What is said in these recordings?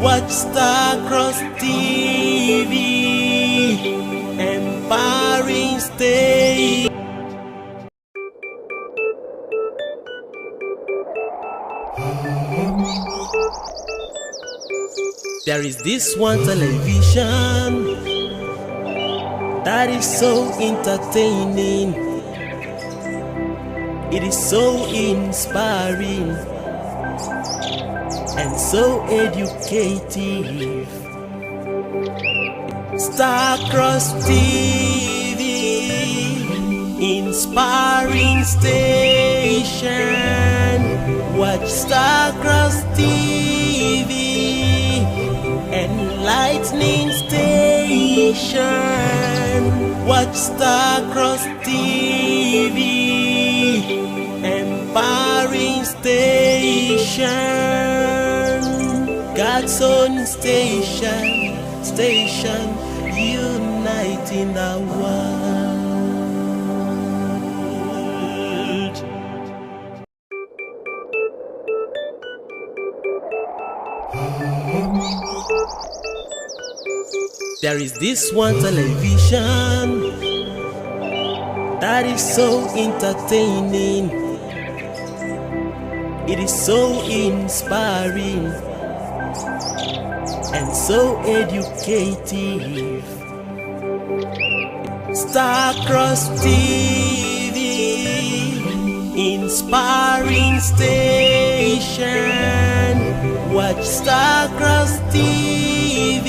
Watch Starcross TV, empowering station. There is this one television that is so entertaining. It is so inspiring and so educative. Starcross TV, inspiring station. Watch Starcross TV, enlightening station. Watch Starcross TV, empowering station. God's own station, uniting the world. There is this one television that is so entertaining. It is so inspiring and so educative. Starcross TV, inspiring station. Watch Starcross TV,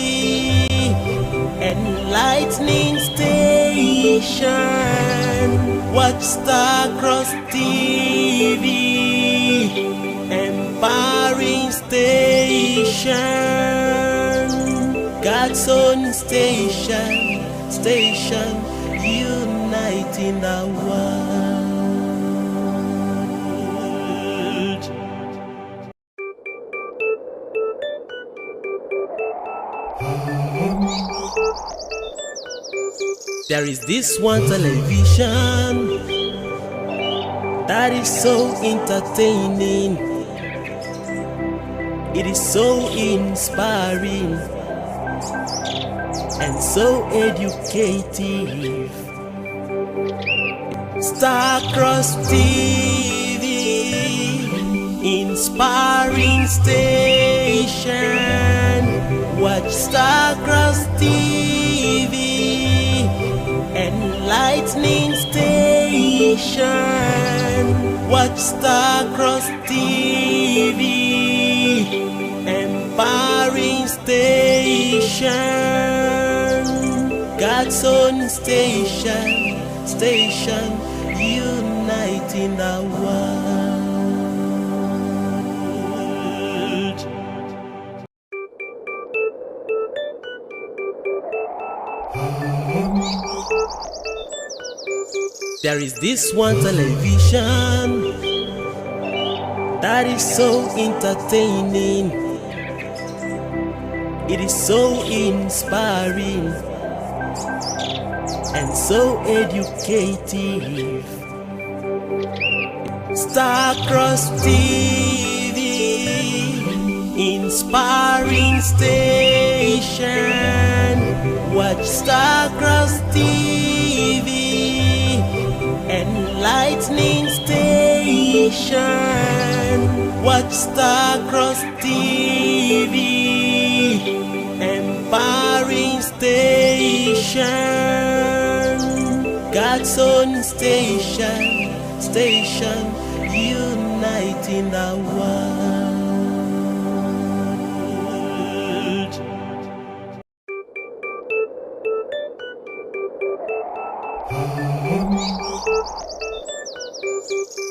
enlightening station. Watch Starcross TV, empowering station. God's own station, uniting the world. There is this one television that is so entertaining. It is so inspiring and so educative. Starcross TV, inspiring station. Watch Starcross TV, enlightening station. Watch Starcross TV, empowering station. God's own station, uniting the world. There is this one television that is so entertaining. It is so inspiring and so educative. Starcross TV, inspiring station. Watch Starcross TV, enlightening station. Watch Starcross TV, empowering station. God's own station, uniting the world.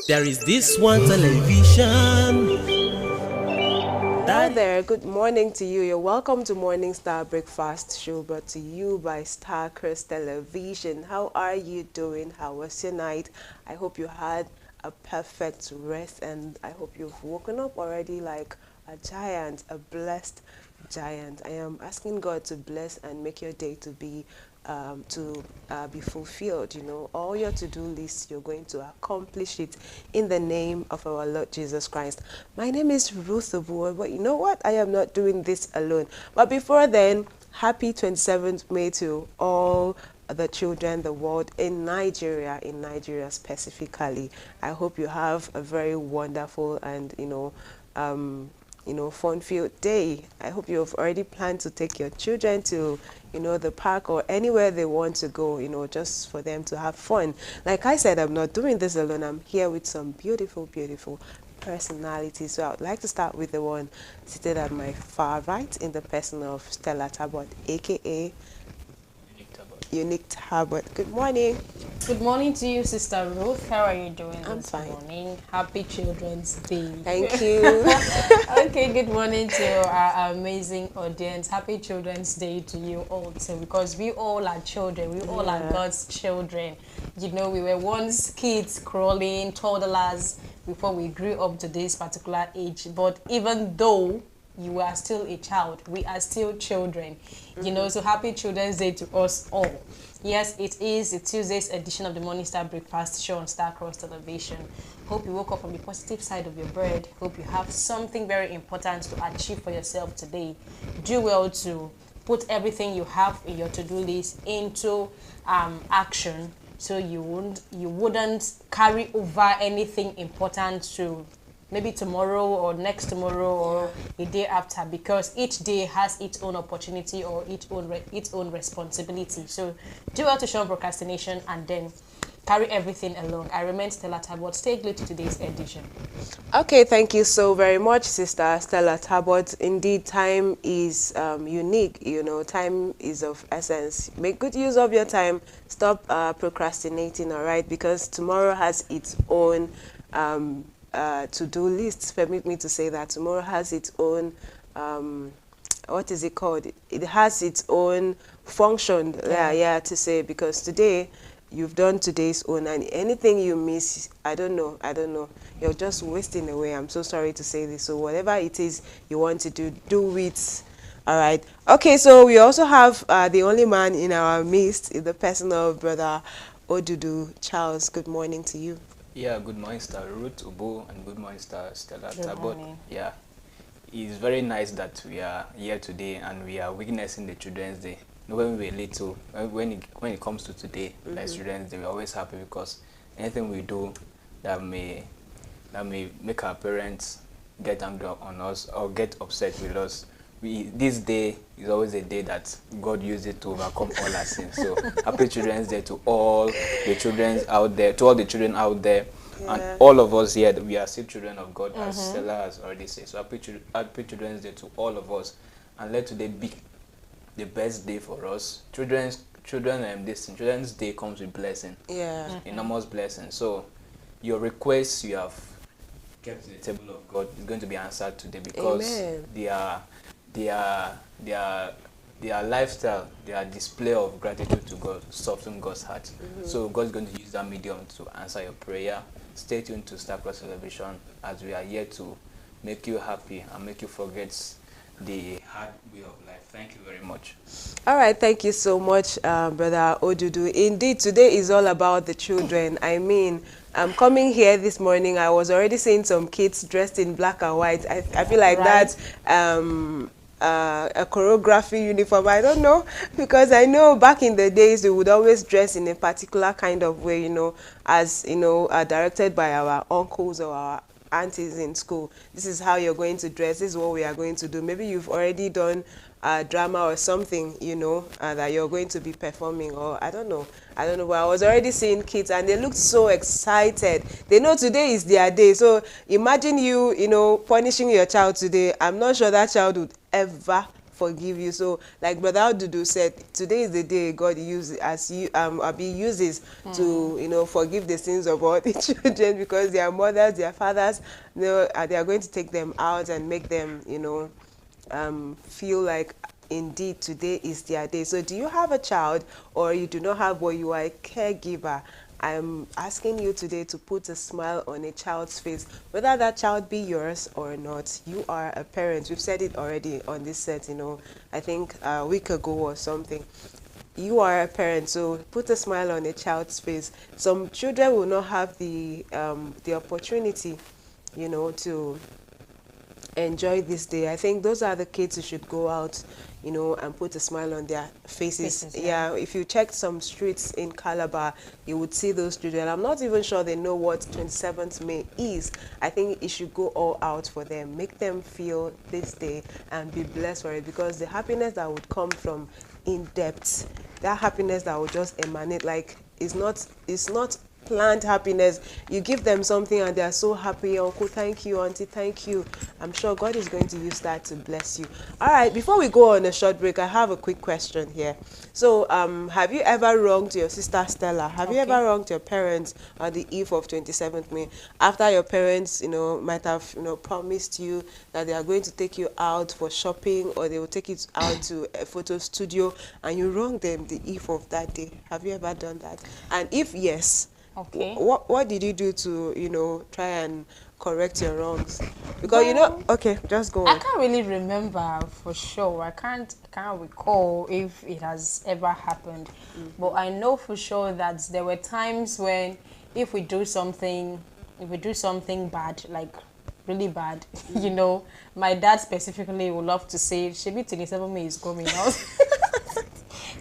There is this one television. Hi there, good morning to you. You're welcome to Morning Star Breakfast Show, brought to you by Starcross Television. How are you doing? How was your night? I hope you had a perfect rest, and I hope you've woken up already like a giant, a blessed giant. I am asking God to bless and make your day to be be fulfilled. You know, all your to-do lists, you're going to accomplish it in the name of our Lord Jesus Christ. My name is Ruth Obuo, but you know what? I am not doing this alone. But before then, happy 27th May to all the children, the world, in Nigeria specifically. I hope you have a very wonderful and, fun-filled day. I hope you have already planned to take your children to, the park or anywhere they want to go, just for them to have fun. Like I said, I'm not doing this alone. I'm here with some beautiful, beautiful personalities. So I would like to start with the one seated at my far right in the person of Stella Talbot, aka Unique Talbot. Good morning. Good morning to you, Sister Ruth. How are you doing I'm this fine. morning? Happy Children's Day. Thank you. Okay, good morning to our amazing audience. Happy Children's Day to you all too, because we all are children. We all are God's children. You know, we were once kids, crawling, toddlers, before we grew up to this particular age. But even though you are still a child, we are still children. You know, so happy Children's Day to us all. Yes, it is the Tuesday's edition of the Morning Star Breakfast Show on Star Cross Television. Hope you woke up on the positive side of your bed. Hope you have something very important to achieve for yourself today. Do well to put everything you have in your to-do list into action, so you wouldn't carry over anything important to maybe tomorrow or next tomorrow or a day after, because each day has its own opportunity or its own responsibility. So do well to shun procrastination and then carry everything along. I remain Stella Talbot. Stay glued to today's edition. Okay, thank you so very much, Sister Stella Talbot. Indeed, time is unique. Time is of essence. Make good use of your time. Stop procrastinating, all right? Because tomorrow has its own to-do lists. Permit me to say that tomorrow has its own what is it called? It has its own function. To say, because today you've done today's own, and anything you miss, I don't know, you're just wasting away. I'm so sorry to say this. So whatever it is you want to do it. All right. Okay, so we also have the only man in our midst, in the person of Brother Odudu Charles. Good morning to you. Yeah, good morning, Star Ruth Ubo, and good morning, Star Stella Good Talbot. morning. Yeah, it's very nice that we are here today and we are witnessing the Children's Day. When we were little, when it comes to today, like Children's Day, we're always happy because anything we do that may make our parents get angry on us or get upset with us, this day is always a day that God used it to overcome all our sins. So happy Children's Day to all the children out there, and all of us here. We are still children of God, as Stella has already said. So happy Children's Day to all of us, and let today be the best day for us. Children's Day comes with blessing, enormous blessing. So your requests you have kept to the table of God is going to be answered today, because their lifestyle, their display of gratitude to God soften God's heart. So God's going to use that medium to answer your prayer. Stay tuned to Star Cross Television, as we are here to make you happy and make you forget the hard way of life. Thank you very much. All right, thank you so much, Brother Odudu. Indeed, today is all about the children. I mean, coming here this morning, I was already seeing some kids dressed in black and white. I feel like that's a choreography uniform. I don't know, because I know back in the days we would always dress in a particular kind of way, as directed by our uncles or our aunties in school. This is how you're going to dress. This is what we are going to do. Maybe you've already done drama or something, that you're going to be performing, or I don't know, but I was already seeing kids and they looked so excited. They know today is their day. So imagine you, punishing your child today. I'm not sure that child would ever forgive you. So like Brother Odudu said, today is the day God uses to forgive the sins of all the children, because their mothers, their fathers, they are going to take them out and make them feel like indeed today is their day. So do you have a child, or you do not have, but you are a caregiver? I'm asking you today to put a smile on a child's face, whether that child be yours or not. You are a parent. We've said it already on this set, I think a week ago or something. you are a parent, so put a smile on a child's face. Some children will not have the opportunity, you know, to enjoy this day. I think those are the kids who should go out, you know, and put a smile on their faces. Yeah, if you check some streets in Calabar, you would see those children. I'm not even sure they know what 27th May is. I think it should go all out for them. Make them feel this day and be blessed for it, because the happiness that would come from in depth, that happiness that would just emanate, like, it's not planned happiness. You give them something and they are so happy. Uncle, thank you. Auntie, thank you. I'm sure God is going to use that to bless you. All right, before we go on a short break, I have a quick question here. So have you ever wronged your sister Stella? Have you ever wronged your parents on the eve of 27th May, after your parents, you know, might have, you know, promised you that they are going to take you out for shopping, or they will take you out to a photo studio, and you wronged them the eve of that day? Have you ever done that? And if yes, Okay. what did you do to, you know, try and correct your wrongs? Because, you know, okay, just go I on. can't really remember for sure. I can't recall if it has ever happened. But I know for sure that there were times when if we do something bad, like really bad, you know, my dad specifically would love to say, "Shebi 27 May is coming out."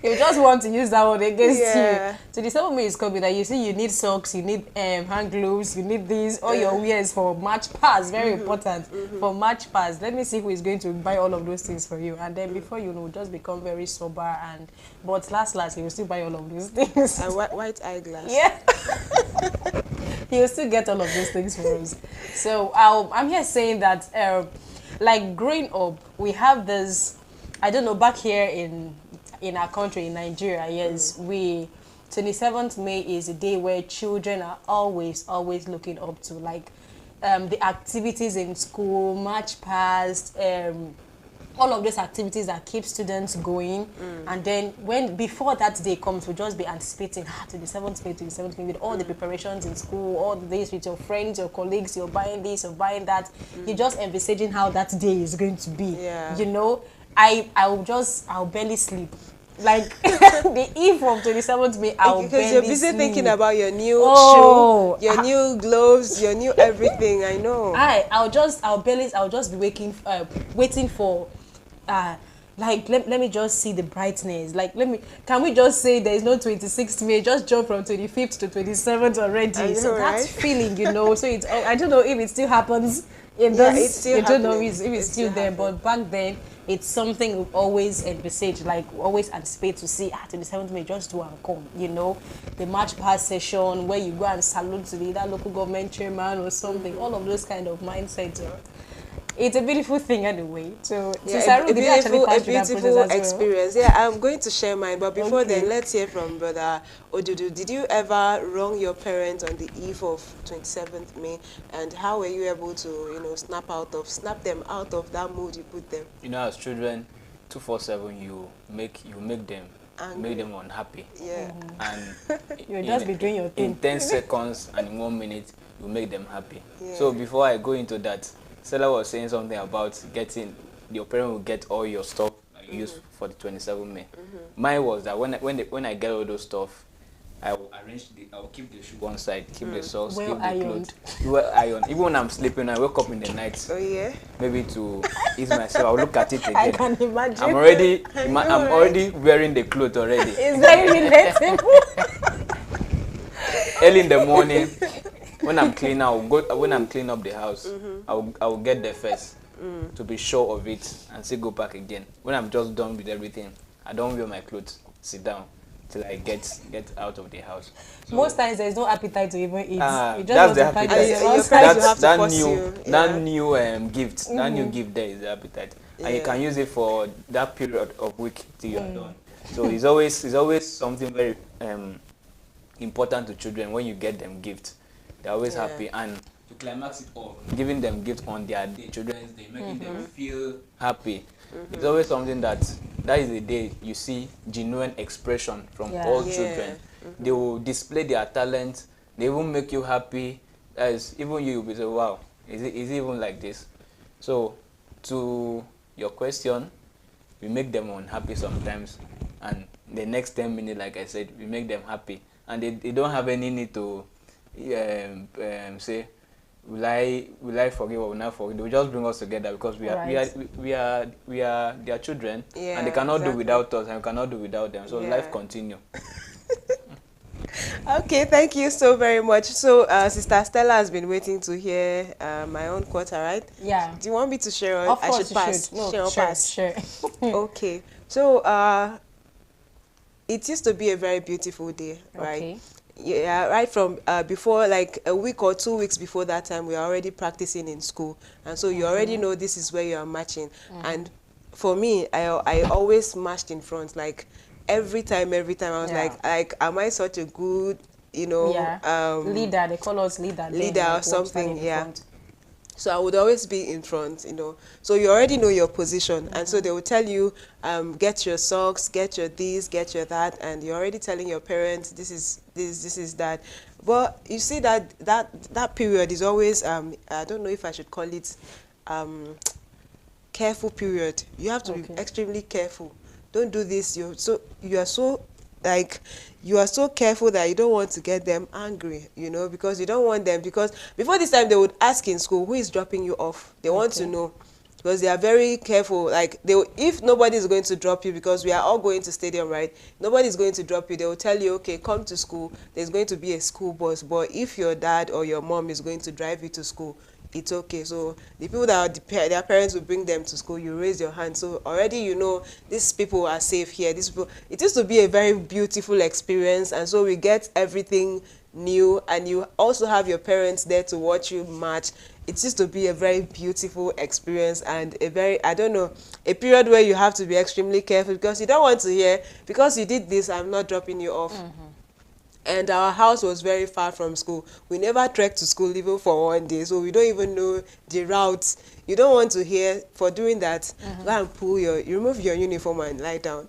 You just want to use that one against you. So the 7 May is coming, that you see you need socks, you need hand gloves, you need these, all your wares for March pass, very important, for March pass. Let me see who is going to buy all of those things for you. And then before you know, just become very sober, and but last, he will still buy all of those things. And white eyeglass. Yeah. He will still get all of those things for us. So I'm here saying that, like growing up, we have this, I don't know, back here in our country, in Nigeria, yes, 27th May is a day where children are always looking up to, like the activities in school, March past, all of those activities that keep students going. And then before that day comes, we'll just be anticipating 27th May with all the preparations in school, all the days with your friends, your colleagues, you're buying this, you're buying that. You're just envisaging how that day is going to be. You know, I'll barely sleep. Like the eve of 27th May, because you're busy thinking about your new shoe, your new gloves, your new everything. I know. I'll just be waiting for, like let me just see the brightness. Like can we just say there is no 26th May? Just jump from 25th to 27th already. I know, so right? that's feeling, you know. So it's, I don't know if it still happens in this. I don't know if it's still there, but back then, it's something we always envisage, like always anticipate to see 27th May, just do and come, you know. The March past session where you go and salute to the local government chairman or something, all of those kind of mindsets. It's a beautiful thing anyway. So a beautiful experience. Yeah, I'm going to share mine, but before then, let's hear from Brother Odudu. Did you ever wrong your parents on the eve of 27th May, and how were you able to, you know, snap them out of that mood you put them? You know, as children, 247, you make them angry, make them unhappy. Yeah. And you'll just be doing your thing. In 10 seconds and in 1 minute, you make them happy. Yeah. So before I go into that, Stella was saying something about your parent will get all your stuff used for the 27th May. Mine was that when I get all those stuff, I will keep the shoe one side, keep the socks, keep the clothes. Well ironed. Even when I'm sleeping, I wake up in the night. Oh yeah. Maybe to ease myself, I'll look at it again. I can imagine. I'm already wearing the clothes already. It's very relatable. Early in the morning, when I'm cleaning up the house, I'll get there first to be sure of it and still go back again. When I'm just done with everything, I don't wear my clothes, sit down till I get out of the house. So, most times there's no appetite to even eat. You just that's the appetite. That new gift. That new gift there is the appetite, and you can use it for that period of week till you're done. So it's always something very important to children. When you get them gifts, they're always happy, and to climax it all, giving them gifts on their day, Children's Day, making them feel happy. It's always something that is the day you see genuine expression from all children. They will display their talent. They will make you happy. As even you will be say, wow, is it even like this? So to your question, we make them unhappy sometimes, and the next 10 minutes, like I said, we make them happy, and they don't have any need to say, will I forgive or will not forgive. They will just bring us together because we are their children, and they cannot do without us, and we cannot do without them. So life continue. Okay, thank you so very much. So, Sister Stella has been waiting to hear my own quarter, right? Yeah. Do you want me to share? Or Of I course should pass. No, share or pass? Sure. Okay. So, it used to be a very beautiful day, right? Okay. Yeah, right from before, like a week or 2 weeks before that time, we are already practicing in school, and so you already know this is where you are marching. And for me, I always marched in front, like every time I was like, am I such a good, leader? They call us leader or something, So I would always be in front, So you already know your position, and so they will tell you, get your socks, get your this, get your that, and you're already telling your parents, this is this, this is that. But you see that period is always, I don't know if I should call it, careful period. You have to be extremely careful. Don't do this. You are so careful that you don't want to get them angry, because you don't want them, because before this time they would ask in school, who is dropping you off? They want to know, because they are very careful. Like, if nobody is going to drop you, because we are all going to stadium, right? Nobody is going to drop you. They will tell you, okay, come to school. There's going to be a school bus, but if your dad or your mom is going to drive you to school, it's okay. So the people that are their parents will bring them to school, you raise your hand. So already these people are safe here. These people, it used to be a very beautiful experience, and so we get everything new, and you also have your parents there to watch you march. It used to be a very beautiful experience, and a period where you have to be extremely careful, because you don't want to hear, because you did this, I'm not dropping you off. And our house was very far from school. We never trekked to school even for one day, so we don't even know the routes. You don't want to hear, for doing that, go and remove your uniform and lie down.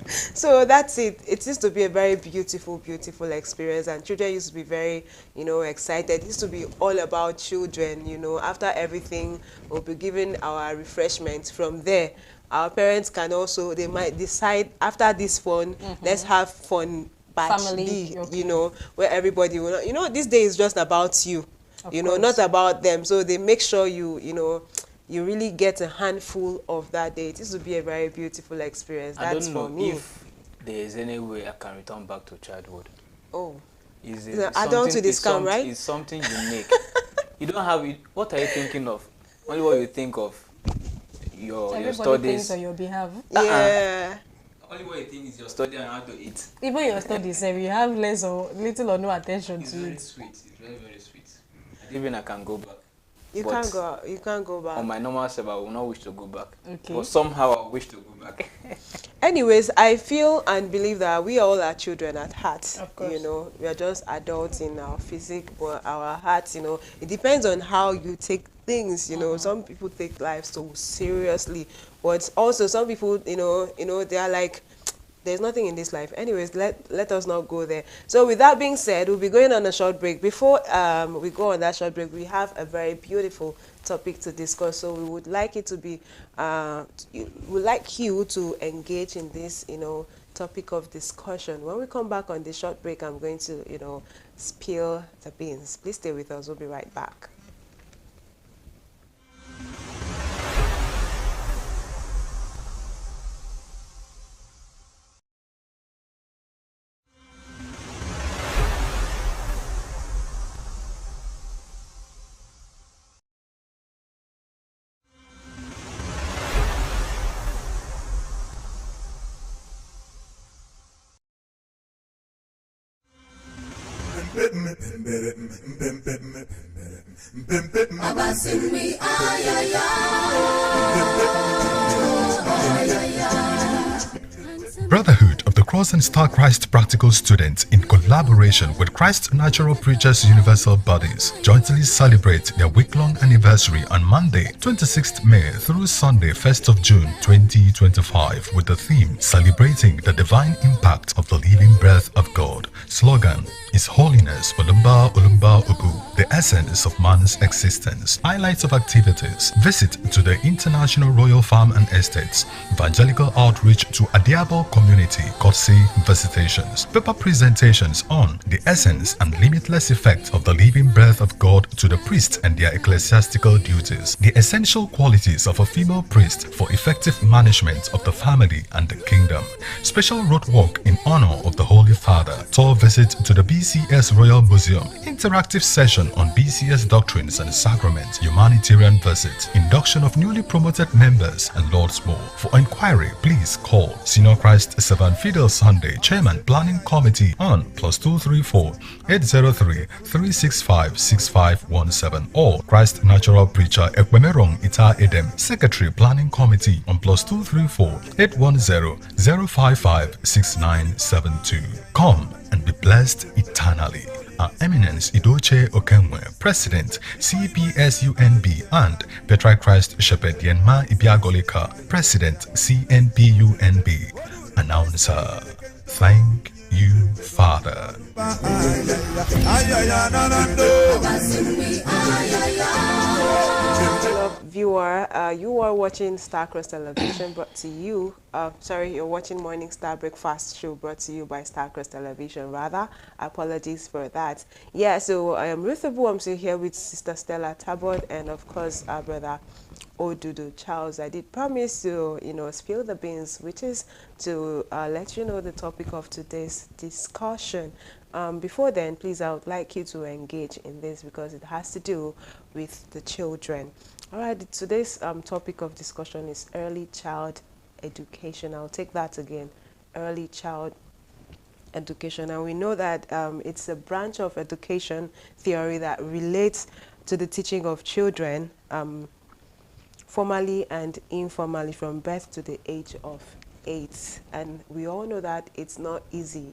So that's it. It used to be a very beautiful, beautiful experience, and children used to be very, excited. It used to be all about children, After everything, we'll be given our refreshments. From there, our parents can also, they might decide, after this fun, let's have fun. Family, where everybody will this day is just about you, not about them. So they make sure you really get a handful of that day. It used to be a very beautiful experience. That's for me. I don't know if there is any way I can return back to childhood. Oh, add on to this come, right? It's something unique. You don't have it. What are you thinking of? Only what you think of your studies. Everybody thinks on your behalf. Yeah. Only what you think is your study and how to eat. Even your studies, you have little or no attention to it. Very sweet. It's very, very sweet. Even I can go back. You can't go back. On my normal self, I will not wish to go back. Okay. But somehow I wish to go back. Anyways, I feel and believe that we all are children at heart. Of course. We are just adults in our physique, but our hearts, it depends on how you take things. Some people take life so seriously, but also some people, they are like, there's nothing in this life. Anyways, let us not go there. So with that being said, we'll be going on a short break. Before we go on that short break, we have a very beautiful topic to discuss. So we would like it to be, we'd like you to engage in this, topic of discussion. When we come back on the short break, I'm going to, spill the beans. Please stay with us. We'll be right back. Brotherhood of the Cross Cross and Star Christ Practical Students, in collaboration with Christ Natural Preachers Universal Bodies, jointly celebrate their week-long anniversary on Monday, 26th May through Sunday, 1st of June 2025, with the theme Celebrating the Divine Impact of the Living Breath of God. Slogan is Holiness Olumba Olumba Ugu, the essence of man's existence. Highlights of activities: visit to the International Royal Farm and Estates, evangelical outreach to Adiabo community, courtesy visitations, paper presentations on the essence and limitless effect of the living breath of God to the priests and their ecclesiastical duties, the essential qualities of a female priest for effective management of the family and the kingdom, special road walk in honor of the Holy Father, tour visit to the BCS Royal Museum, interactive session on BCS doctrines and sacraments, humanitarian visit, induction of newly promoted members, and lots more. For inquiry, please call Senior Christ Servant Fidel Sunday, Chairman Planning Committee, on +234 803 365 6517, or Christ Natural Preacher Ekwemerong Ita Edem, Secretary Planning Committee, on +234 810 055 6972. Come and be blessed eternally. Our Eminence Idoche Okenwe, President, CPSUNB, and Petra Christ Shepherd Yenma Ibiagolika, President, CNPUNB. Announcer, thank you, Father. Viewer, you are watching Starcross Television, brought to you, you're watching Morning Star Breakfast Show, brought to you by Starcross Television, rather. Apologies for that. Yeah, so I am Ruth Abu. I'm still here with Sister Stella Tabot, and of course our brother Odudu Charles. I did promise to, spill the beans, which is to let you know the topic of today's discussion. Before then, please, I would like you to engage in this because it has to do with the children. All right, today's topic of discussion is early child education. I'll take that again, early child education. And we know that it's a branch of education theory that relates to the teaching of children formally and informally from birth to the age of 8. And we all know that it's not easy,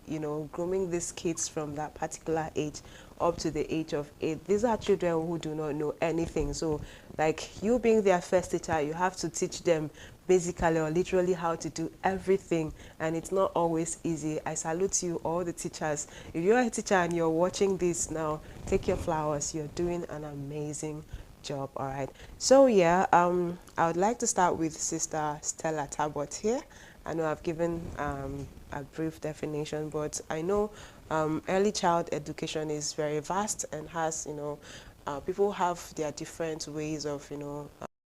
grooming these kids from that particular age up to the age of 8. These are children who do not know anything. So like you being their first teacher, you have to teach them basically or literally how to do everything, and it's not always easy. I salute you, all the teachers. If you're a teacher and you're watching this now, take your flowers. You're doing an amazing job. All right, so yeah, I would like to start with Sister Stella Tabot here. I know I've given a brief definition, but I know early child education is very vast and has, people have their different ways of,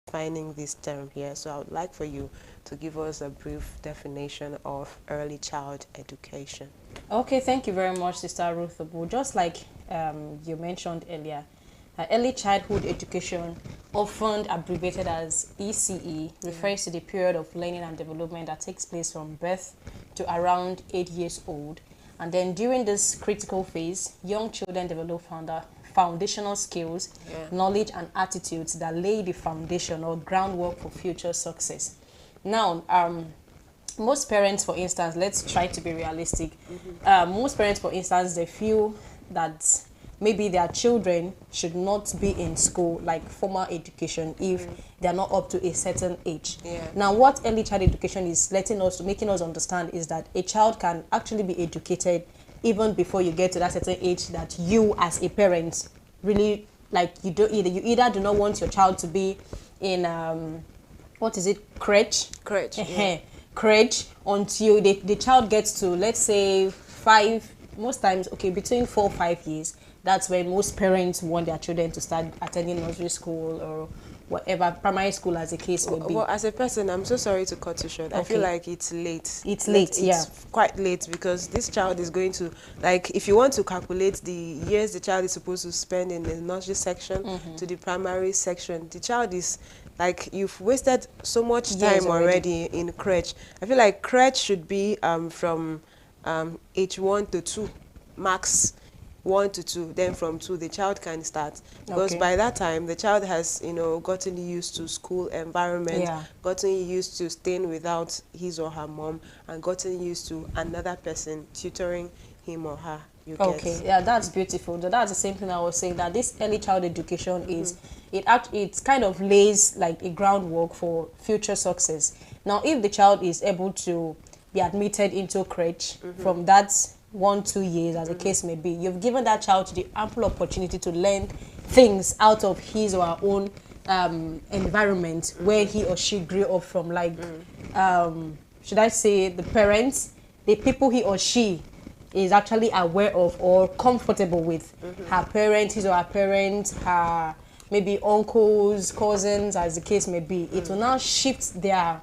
defining this term here. So I would like for you to give us a brief definition of early child education. Okay, thank you very much, Sister Ruth Abu. Just like you mentioned earlier, early childhood education, often abbreviated as ECE, refers to the period of learning and development that takes place from birth to around 8 years old. And then during this critical phase, young children develop foundational skills, knowledge, and attitudes that lay the foundation or groundwork for future success. Now, most parents, for instance, let's try to be realistic. Most parents, for instance, they feel that maybe their children should not be in school, like formal education, if they're not up to a certain age. Now, what early child education is making us understand is that a child can actually be educated even before you get to that certain age that you as a parent really like. You either do not want your child to be in crèche until the child gets to, let's say, 5, most times, okay, between 4 or 5 years. That's when most parents want their children to start attending nursery school or whatever, primary school as the case may be. Well, as a person, I'm so sorry to cut you short. Okay. I feel like it's late. It's quite late, because this child is going to, like, if you want to calculate the years the child is supposed to spend in the nursery section to the primary section, the child is, like, you've wasted so much time already in crèche. I feel like crèche should be from age 1 to 2 max. 1 to 2, then from 2 the child can start, because Okay. by that time the child has, you know, gotten used to school environment, Yeah. gotten used to staying without his or her mom, and gotten used to another person tutoring him or her. You Okay, get? yeah, that's beautiful. That's the same thing I was saying, that this early child education is, it kind of lays like a groundwork for future success. Now, if the child is able to be admitted into crèche from that 1-2 years, as the case may be, you've given that child the ample opportunity to learn things out of his or her own environment where he or she grew up from, like should I say the parents, the people he or she is actually aware of or comfortable with. Her parents, his or her parents, her maybe uncles, cousins, as the case may be. It will now shift their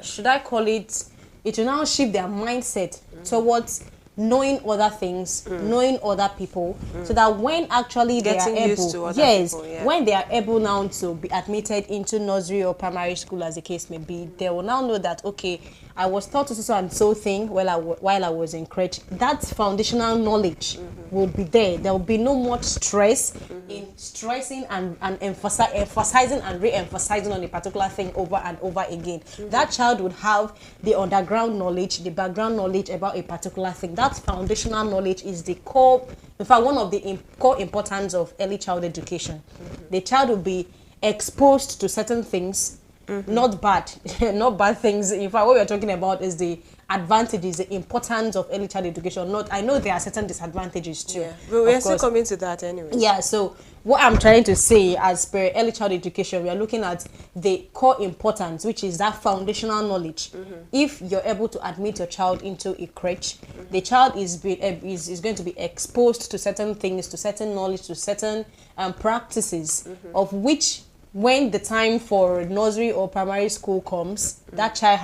should I call it, it will now shift their mindset towards knowing other things, knowing other people, so that when actually Getting they are used to able, other yes, people, yeah. when they are able now to be admitted into nursery or primary school, as the case may be, they will now know that, okay, I was taught to so and so thing while I was in crèche. That foundational knowledge will be there. There will be no much stress in stressing and emphasizing and re-emphasizing on a particular thing over and over again. That child would have the underground knowledge, the background knowledge about a particular thing. That foundational knowledge is the core, in fact, one of the core importance of early child education. The child will be exposed to certain things, not bad, not bad things. In fact, what we're talking about is the advantages, the importance of early child education. Not, I know there are certain disadvantages too. Yeah, but we're of still course. coming to that anyway. Yeah, so what I'm trying to say, as per early child education, we are looking at the core importance, which is that foundational knowledge. If you're able to admit your child into a crèche, the child is going to be exposed to certain things, to certain knowledge, to certain practices, of which, when the time for nursery or primary school comes, that child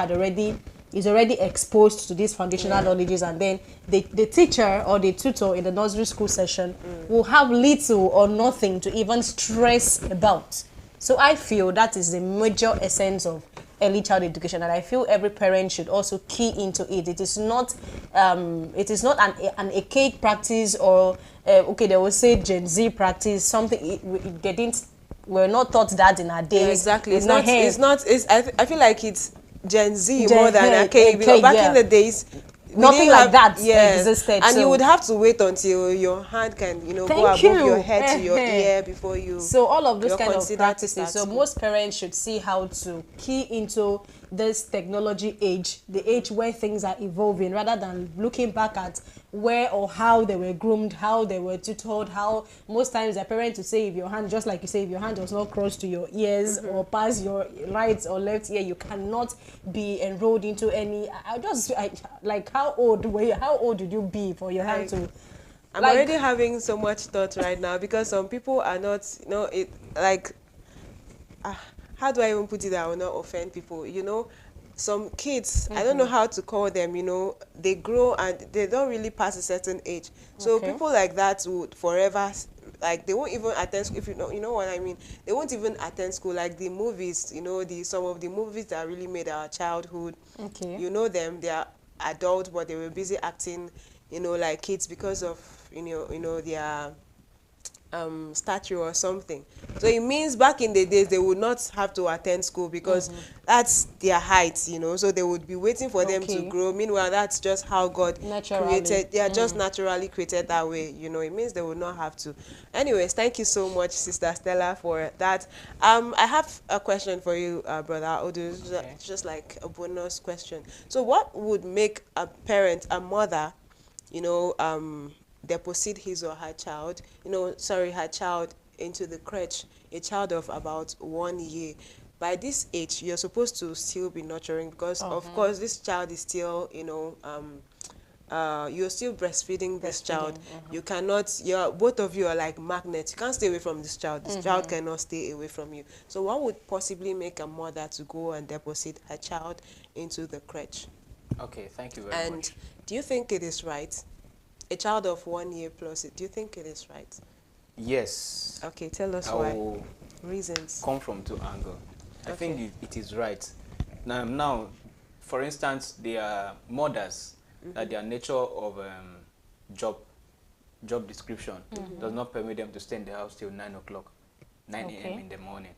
is already exposed to these foundational knowledges, and then the teacher or the tutor in the nursery school session will have little or nothing to even stress about. So I feel that is the major essence of early child education, and I feel every parent should also key into it. It is not an archaic practice, or okay, they will say Gen Z practice, something they didn't. We're not taught that in our days. Yeah, exactly. It's We're not. I feel like it's Gen Z Gen- more than archaic, because back in the days, we nothing didn't like have- that yes. existed. And so you would have to wait until your hand can, you know, go Thank above you. your head to your ear before you. So all of those you're kind of considered to practices. start So school. most parents should see how to key into this technology age, the age where things are evolving, rather than looking back at where or how they were groomed, how they were tutored, how most times a parent to say, if your hand, just like you say, if your hand does not cross to your ears or pass your right or left ear, you cannot be enrolled into any. Like, how old were you? How old did you be for your hand to? I'm like- already having so much thought right now, because some people are not, you know, it like, how do I even put it that I will not offend people? You know, some kids, I don't know how to call them, you know, they grow and they don't really pass a certain age. So Okay. people like that would forever, like, they won't even attend school, if you know what I mean. They won't even attend school, like the movies, you know, some of the movies that really made our childhood. Okay. You know them, they are adults, but they were busy acting, you know, like kids because of, you know, their stature or something. So it means back in the days they would not have to attend school, because that's their height, you know, so they would be waiting for them to Okay. grow. Meanwhile, that's just how God Naturally. created. They are just naturally created that way, you know. It means they would not have to. Anyways, thank you so much, Sister Stella, for that. I have a question for you, Brother Odu. Just like a bonus question. So what would make a parent, a mother, you know, deposit his or her child, her child into the crèche, a child of about 1 year? By this age, you're supposed to still be nurturing, because of course this child is still, you know, you're still breastfeeding this child. You cannot, both of you are like magnets. You can't stay away from this child. This child cannot stay away from you. So what would possibly make a mother to go and deposit her child into the crèche? Okay, thank you very much. And do you think it is right? A child of 1 year plus, do you think it is right? Yes. Okay, tell us I why. will Reasons. come from two angles. I Okay. think it is right. Now, for instance, there are mothers that their nature of job description does not permit them to stay in the house till 9 o'clock, 9 a.m. Okay. in the morning,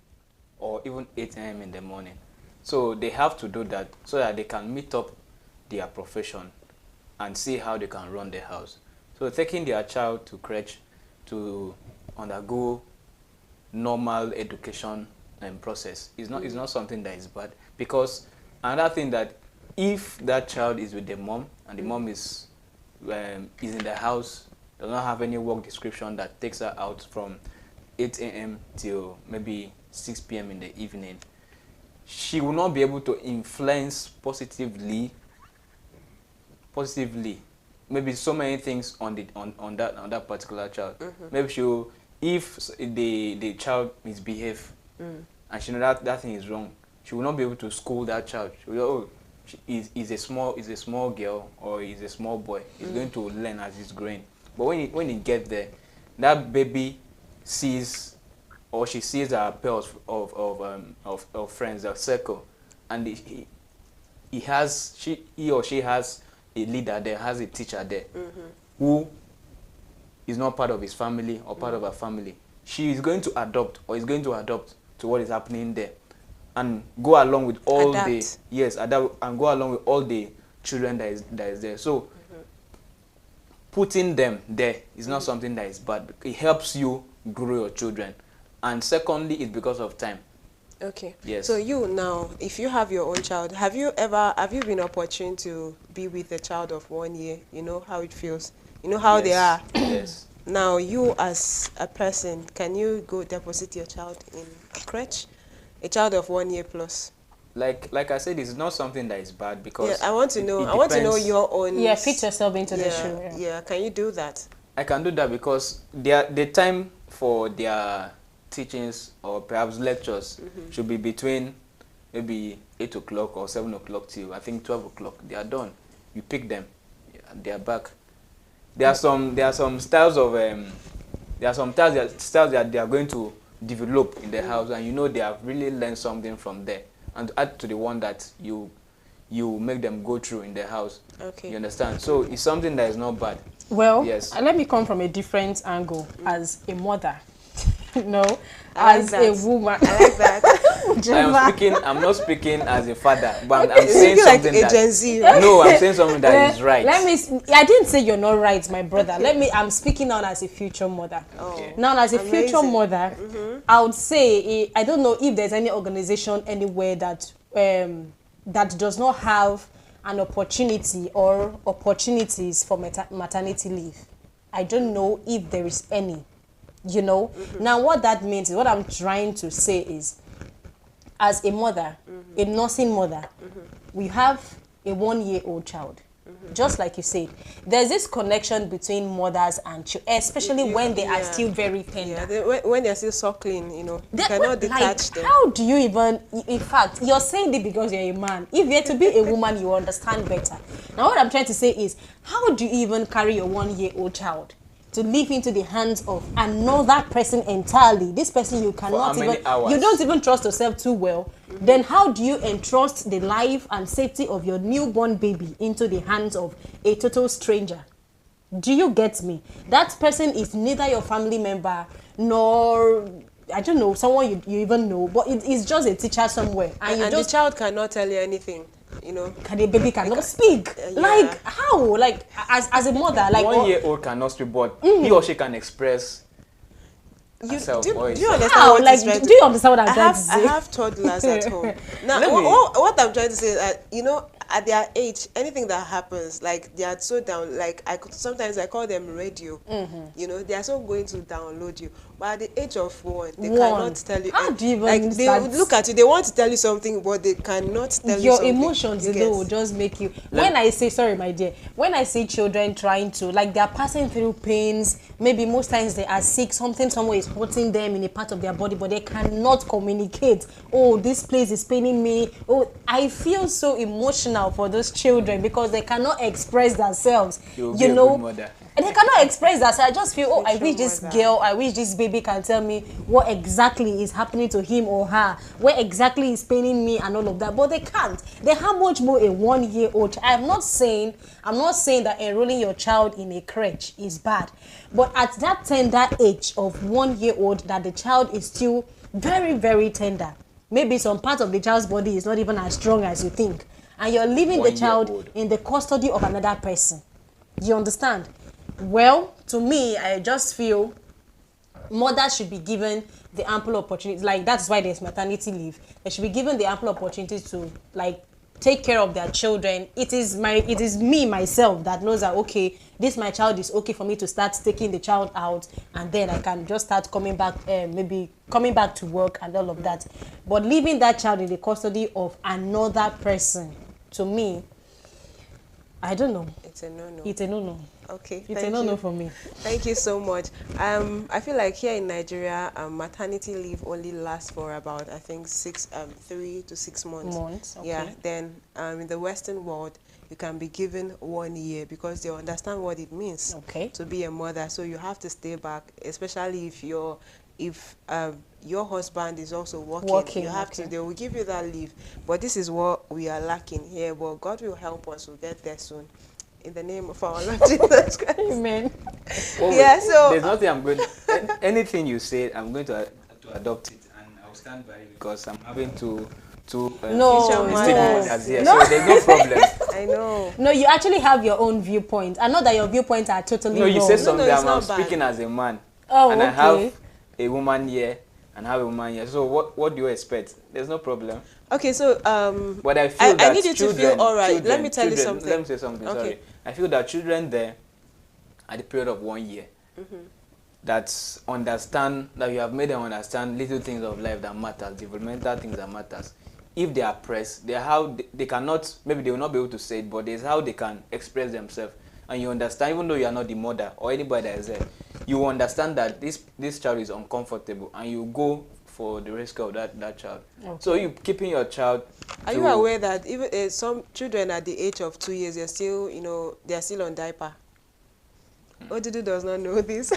or even 8 a.m. in the morning. So they have to do that so that they can meet up their profession and see how they can run the house. So taking their child to crèche to undergo normal education process is not something that is bad, because another thing that if that child is with the mom and the mom is in the house, does not have any work description that takes her out from 8 a.m. till maybe 6 p.m. in the evening, she will not be able to influence positively maybe so many things on that particular child. Maybe she'll, if the child misbehave and she know that thing is wrong, she will not be able to school that child. She will, is a small girl or is a small boy. He's going to learn as he's growing. But when he gets there, that baby sees, or she sees her pair of friends, a circle, and he or she has a leader there, has a teacher there, who is not part of his family or part of her family. She is going to adopt, or is going to adopt to what is happening there, and go along with all adapt and go along with all the children that is there. So putting them there is not something that is bad. It helps you grow your children. And secondly, it's because of time. Okay. Yes. So you now, if you have your own child, have you been opportune to be with a child of 1 year? You know how it feels. You know how they are. Yes. Now, you as a person, can you go deposit your child in a crèche? A child of 1 year plus. Like I said, it's not something that is bad, because I want to know your own. Yeah, fit yourself into the shoe. Yeah, can you do that? I can do that, because the time for their teachings or perhaps lectures should be between maybe 8 o'clock or 7 o'clock till I think 12 o'clock. They are done. You pick them, they are back. There are some styles of styles that they are going to develop in the house, and you know they have really learned something from there, and to add to the one that you make them go through in the house. Okay. You understand? So it's something that is not bad. Well, yes. Let me come from a different angle as a mother. No, I as like a woman. I like that. I'm not speaking as a father, but I'm saying something like a that Gen Z. no, I'm saying something that is right. I didn't say you're not right, my brother. I'm speaking now as a future mother. Okay. Now, as a Amazing. future mother, I would say, I don't know if there's any organization anywhere that that does not have an opportunity or opportunities for maternity leave. I don't know if there is any. You know, now what that means is, what I'm trying to say is, as a mother, a nursing mother, we have a 1 year old child. Just like you said, there's this connection between mothers and children, especially when they are still very tender. Yeah, when they're still suckling, you know, you cannot detach them. How do you even, in fact, you're saying it because you're a man. If you're to be a woman, you understand better. Now what I'm trying to say is, how do you even carry your 1 year old child to live into the hands of another person entirely? This person you cannot even, you don't even trust yourself too well. Then how do you entrust the life and safety of your newborn baby into the hands of a total stranger? Do you get me? That person is neither your family member nor, I don't know, someone you even know, but it's just a teacher somewhere, and the child cannot tell you anything. You know, the baby cannot speak. Yeah. Like how? Like as a mother, like 1 year old cannot speak, but he or she can express herself. Do you understand how? what Like, do you understand what I'm trying to say? I have toddlers at home. Now, what I'm trying to say is that, you know, at their age, anything that happens, like, they are so down, like, sometimes I call them radio. You know, they are so going to download you. But at the age of 1, they cannot tell you. How do you even like, they would look at you, they want to tell you something, but they cannot tell you your something. emotions alone will just make you, when I say, sorry my dear, when I see children trying to, like, they are passing through pains, maybe most times they are sick, somewhere is hurting them in a part of their body, but they cannot communicate. Oh, this place is paining me. Oh, I feel so emotional for those children because they cannot express themselves. You know, good mother. And they cannot express that. So I just feel, oh, I Spiritual wish this mother. girl, I wish this baby can tell me what exactly is happening to him or her, what exactly is paining me and all of that. But they can't. Then how much more a 1-year-old? I'm not saying that enrolling your child in a crèche is bad. But at that tender age of 1-year-old, that the child is still very, very tender. Maybe some part of the child's body is not even as strong as you think. And you're leaving the child 1-year-old. in the custody of another person. You understand? Well, to me, I just feel mothers should be given the ample opportunity. Like, that's why there's maternity leave. They should be given the ample opportunity to, like, take care of their children. It is me myself that knows that, okay, this my child is okay for me to start taking the child out, and then I can just start coming back, maybe coming back to work and all of that. But leaving that child in the custody of another person, to me, I don't know. It's a no-no. It's a no-no. Okay, It's thank a no-no you. for me. Thank you so much. I feel like here in Nigeria, maternity leave only lasts for about, I think, 3 to 6 months. Okay. Yeah. Then in the Western world, you can be given 1 year because they understand what it means Okay. to be a mother. So you have to stay back, especially if your husband is also working. You have to. okay. They will give you that leave. But this is what we are lacking here. But God will help us. We'll get there soon. In the name of our Lord Jesus Christ. Amen. Oh, Yeah, wait, so- there's nothing I'm going. Anything you say, I'm going to adopt it, and I'll stand by it because I'm having to No, Teacher no. mothers here, No. so there's no problem. I know. No, you actually have your own viewpoint. I know that your viewpoints are totally No, you wrong. said something. it's I'm not bad. speaking as a man, Oh, and I okay. have a woman here and have a woman here. So what do you expect? There's no problem. Okay, so But I feel that I need you to feel all right. Let me tell you children- something. Let me say something. Okay. Sorry. I feel that children there, at the period of 1 year, that understand that you have made them understand little things of life that matters, developmental things that matters. If they are pressed, they cannot, maybe they will not be able to say it, but there's how they can express themselves. And you understand, even though you are not the mother or anybody that is there, you understand that this child is uncomfortable, and you go for the rescue of that child. Okay. So you keeping your child. are you aware that even some children at the age of 2 years, they're still on diaper? Odudu does not know this.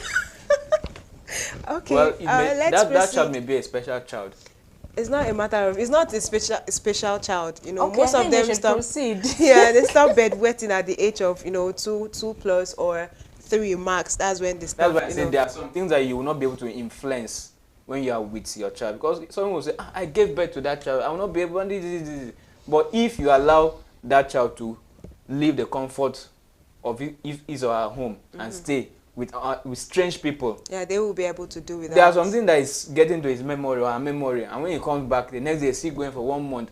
Okay, Well, let's that proceed. child may be a special child. It's not a matter of. It's not a special child. You know, Okay, most I of think we them should stop. proceed. Yeah, they stop bedwetting at the age of 2 plus or 3 max. That's when they stop. That's why I you say know. there are some things that you will not be able to influence when you are with your child, because someone will say, I gave birth to that child, I will not be able to do this. But if you allow that child to leave the comfort of his or her home and stay with strange people, Yeah, they will be able to do without. there are something that is getting to his memory or her memory, and when he comes back the next day, he's still going for 1 month.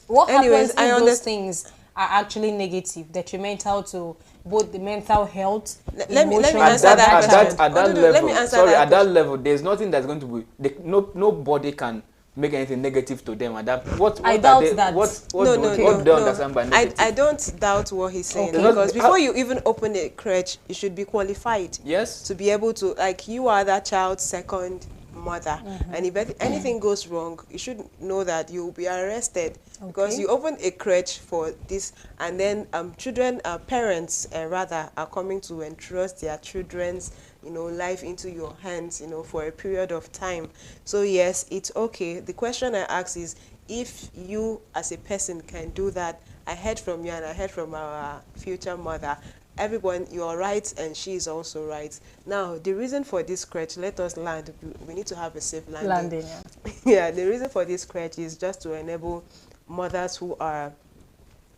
What Anyways, happens if I those understand. things are actually negative, detrimental to both the mental health, Let me emotions answer of that that question. child? At that Odudu, level, let me answer sorry, that at that question. level, there's nothing that's going to be. Nobody can make anything negative to them. At that, what I are doubt they, that. What No, do they understand by I negative? don't doubt what he's saying, Okay. because Because before you even open a crèche, you should be qualified Yes. to be able to, like, you are that child's second mother, and if anything goes wrong, you should know that you will be arrested, because Okay. you opened a crèche for this, and then parents rather are coming to entrust their children's life into your hands, for a period of time. So yes, it's okay. The question I ask is, if you as a person can do that, I heard from you and I heard from our future mother, everyone, you are right and she is also right. Now, the reason for this crèche, let us land. We need to have a safe landing. Landing, yeah. Yeah, the reason for this crèche is just to enable mothers who are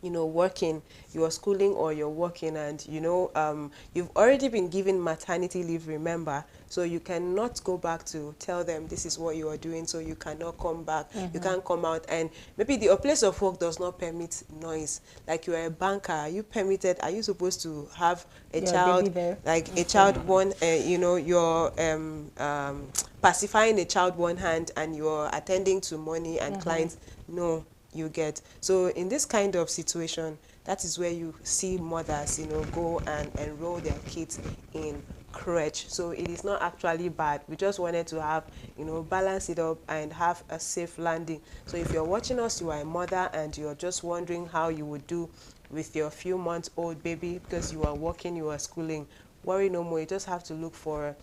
working, you're schooling or you're working, and you've already been given maternity leave, remember, so you cannot go back to tell them this is what you are doing, so you cannot come back. You can't come out, and maybe your place of work does not permit noise. Like, you are a banker, are you supposed to have a Your child, baby there. like a child born, you're pacifying a child one hand and you're attending to money and clients? No, you get. So in this kind of situation, that is where you see mothers go and enroll their kids in crèche. So it is not actually bad. We just wanted to have balance it up and have a safe landing. So if you're watching us, you are a mother and you're just wondering how you would do with your few months old baby because you are working, you are schooling, worry no more. You just have to look for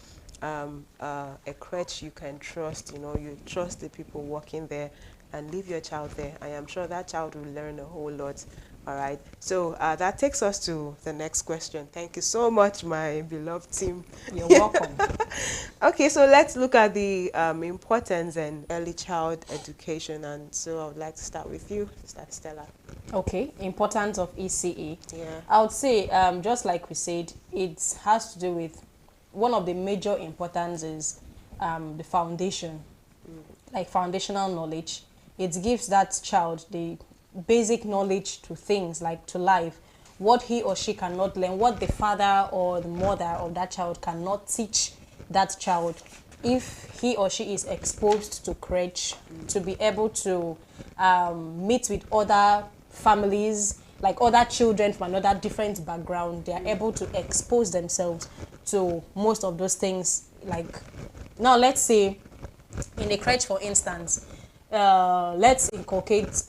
a crèche you can trust. You know, you trust the people working there, and leave your child there. I am sure that child will learn a whole lot. All right, so that takes us to the next question. Thank you so much, my beloved team. You're welcome. Okay, so let's look at the importance in early child education. And so I would like to start with you, Sister Stella. Okay, importance of ECE. Yeah. I would say, just like we said, it has to do with one of the major importance is the foundation, like foundational knowledge. It gives that child the basic knowledge to things, like to life, what he or she cannot learn, what the father or the mother of that child cannot teach that child. If he or she is exposed to crèche, to be able to meet with other families, like other children from another different background, they are able to expose themselves to most of those things. Like, now let's say in a crèche, for instance, let's incorporate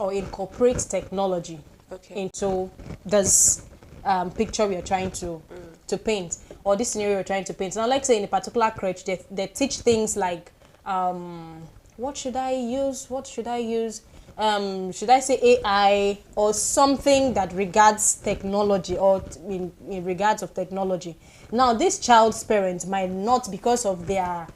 technology into this picture we are trying to paint, or this scenario we're trying to paint. Now, let's say in a particular crèche, they teach things like, what should I use? Should I say AI or something that regards technology, or in regards of technology? Now, this child's parents might not, because of their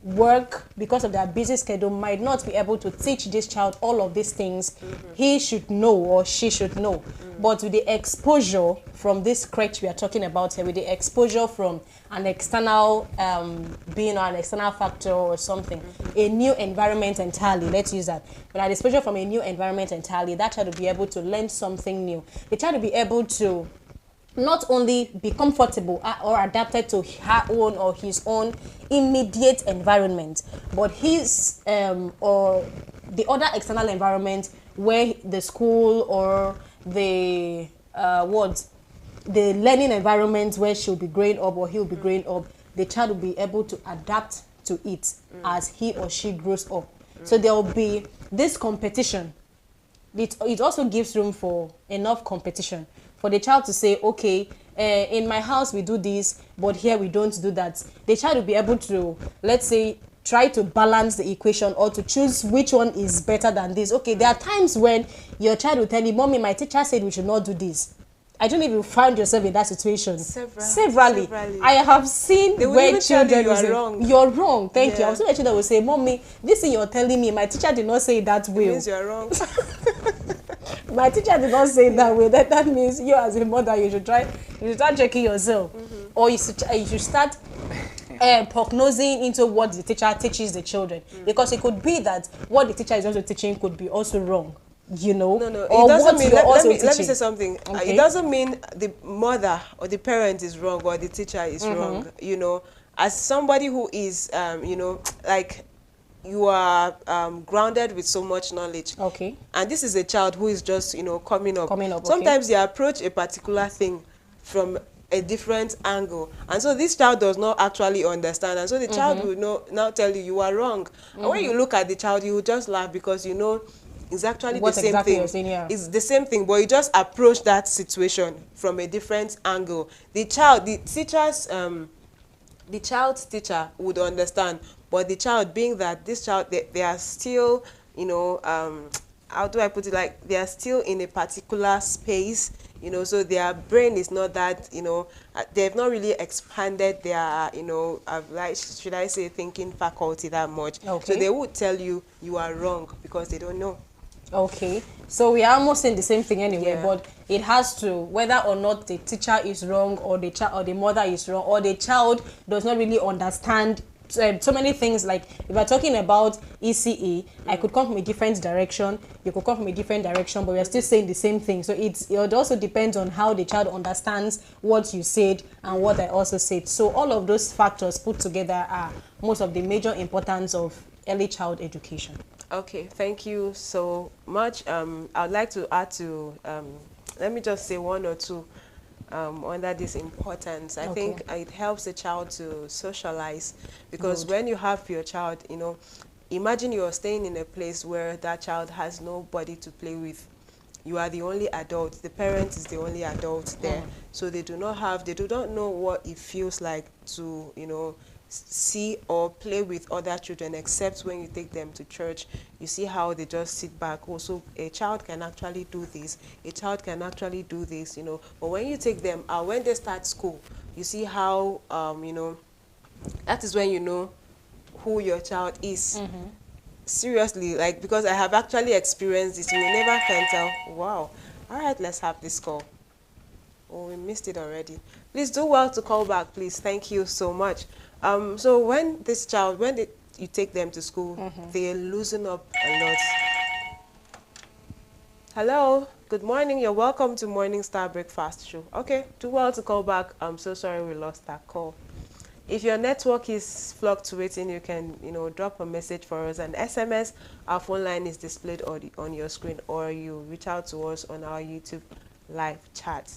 work, because of their busy schedule, might not be able to teach this child all of these things he should know or she should know. But with the exposure from this crèche we are talking about here, with the exposure from an external being or an external factor or something, a new environment entirely, let's use that. But an exposure from a new environment entirely, that child will be able to learn something new. The child will be able to not only be comfortable or adapted to her own or his own immediate environment, but his or the other external environment where the school or the the learning environment where she'll be growing up or he'll be growing up, the child will be able to adapt to it as he or she grows up. So there will be this competition. It also gives room for enough competition for the child to say, okay, in my house we do this, but here we don't do that. The child will be able to, let's say, try to balance the equation or to choose which one is better than this. Okay, there are times when your child will tell you, Mommy, my teacher said we should not do this. I don't even find yourself in that situation. Severally. I have seen where children will say, you're wrong. Thank you. I've seen where children will say, Mommy, this thing you're telling me, my teacher did not say it that way. It means you're wrong. My teacher did not say it that way. That means you as a mother, you should start checking yourself. Or you should start prognosing into what the teacher teaches the children. Because it could be that what the teacher is also teaching could be also wrong. You know, no. Or it doesn't mean. Let me say something. Okay. It doesn't mean the mother or the parent is wrong or the teacher is wrong. You know, as somebody who is, you know, like you are grounded with so much knowledge. Okay. And this is a child who is just, you know, coming up. okay. Sometimes they approach a particular thing from a different angle, and so this child does not actually understand, and so the child will now tell you you are wrong. And when you look at the child, you will just laugh because you know. It's actually the same thing. It's the same thing, but you just approach that situation from a different angle. The child's teacher would understand, but the child, being that this child, they are still, you know, how do I put it? Like they are still in a particular space, you know, so their brain is not that, you know, they have not really expanded their, you know, like, should I say, thinking faculty that much. Okay. So they would tell you you are wrong because they don't know. Okay, so we are almost saying the same thing anyway, but it has to, whether or not the teacher is wrong or the child or the mother is wrong or the child does not really understand so many things. Like if we're talking about ECE, I could come from a different direction, you could come from a different direction, but we're still saying the same thing. So it also depends on how the child understands what you said and what I also said. So all of those factors put together are most of the major importance of early child education. Okay, thank you so much. I'd like to add to, let me just say one or two under this importance. I think it helps the child to socialize, because when you have your child, you know, imagine you're staying in a place where that child has nobody to play with. you are the only adult, the parent is the only adult there, so they do not know what it feels like to, you know, see or play with other children, except when you take them to church. You see how they just sit back. Also, a child can actually do this, a child can actually do this, you know. But when you take them out, when they start school, you see how, you know, that is when you know who your child is. Seriously, like, because I have actually experienced this. You will never can tell. Wow. All right, let's have this call. Oh, we missed it already. Please do well to call back, please. Thank you so much. So when this child, you take them to school, they loosen up a lot. Hello, good morning. You're welcome to Morning Star Breakfast Show. Okay, do well to call back. I'm so sorry we lost that call. If your network is fluctuating, you can, you know, drop a message for us, an SMS. Our phone line is displayed on your screen, or you reach out to us on our YouTube live chat.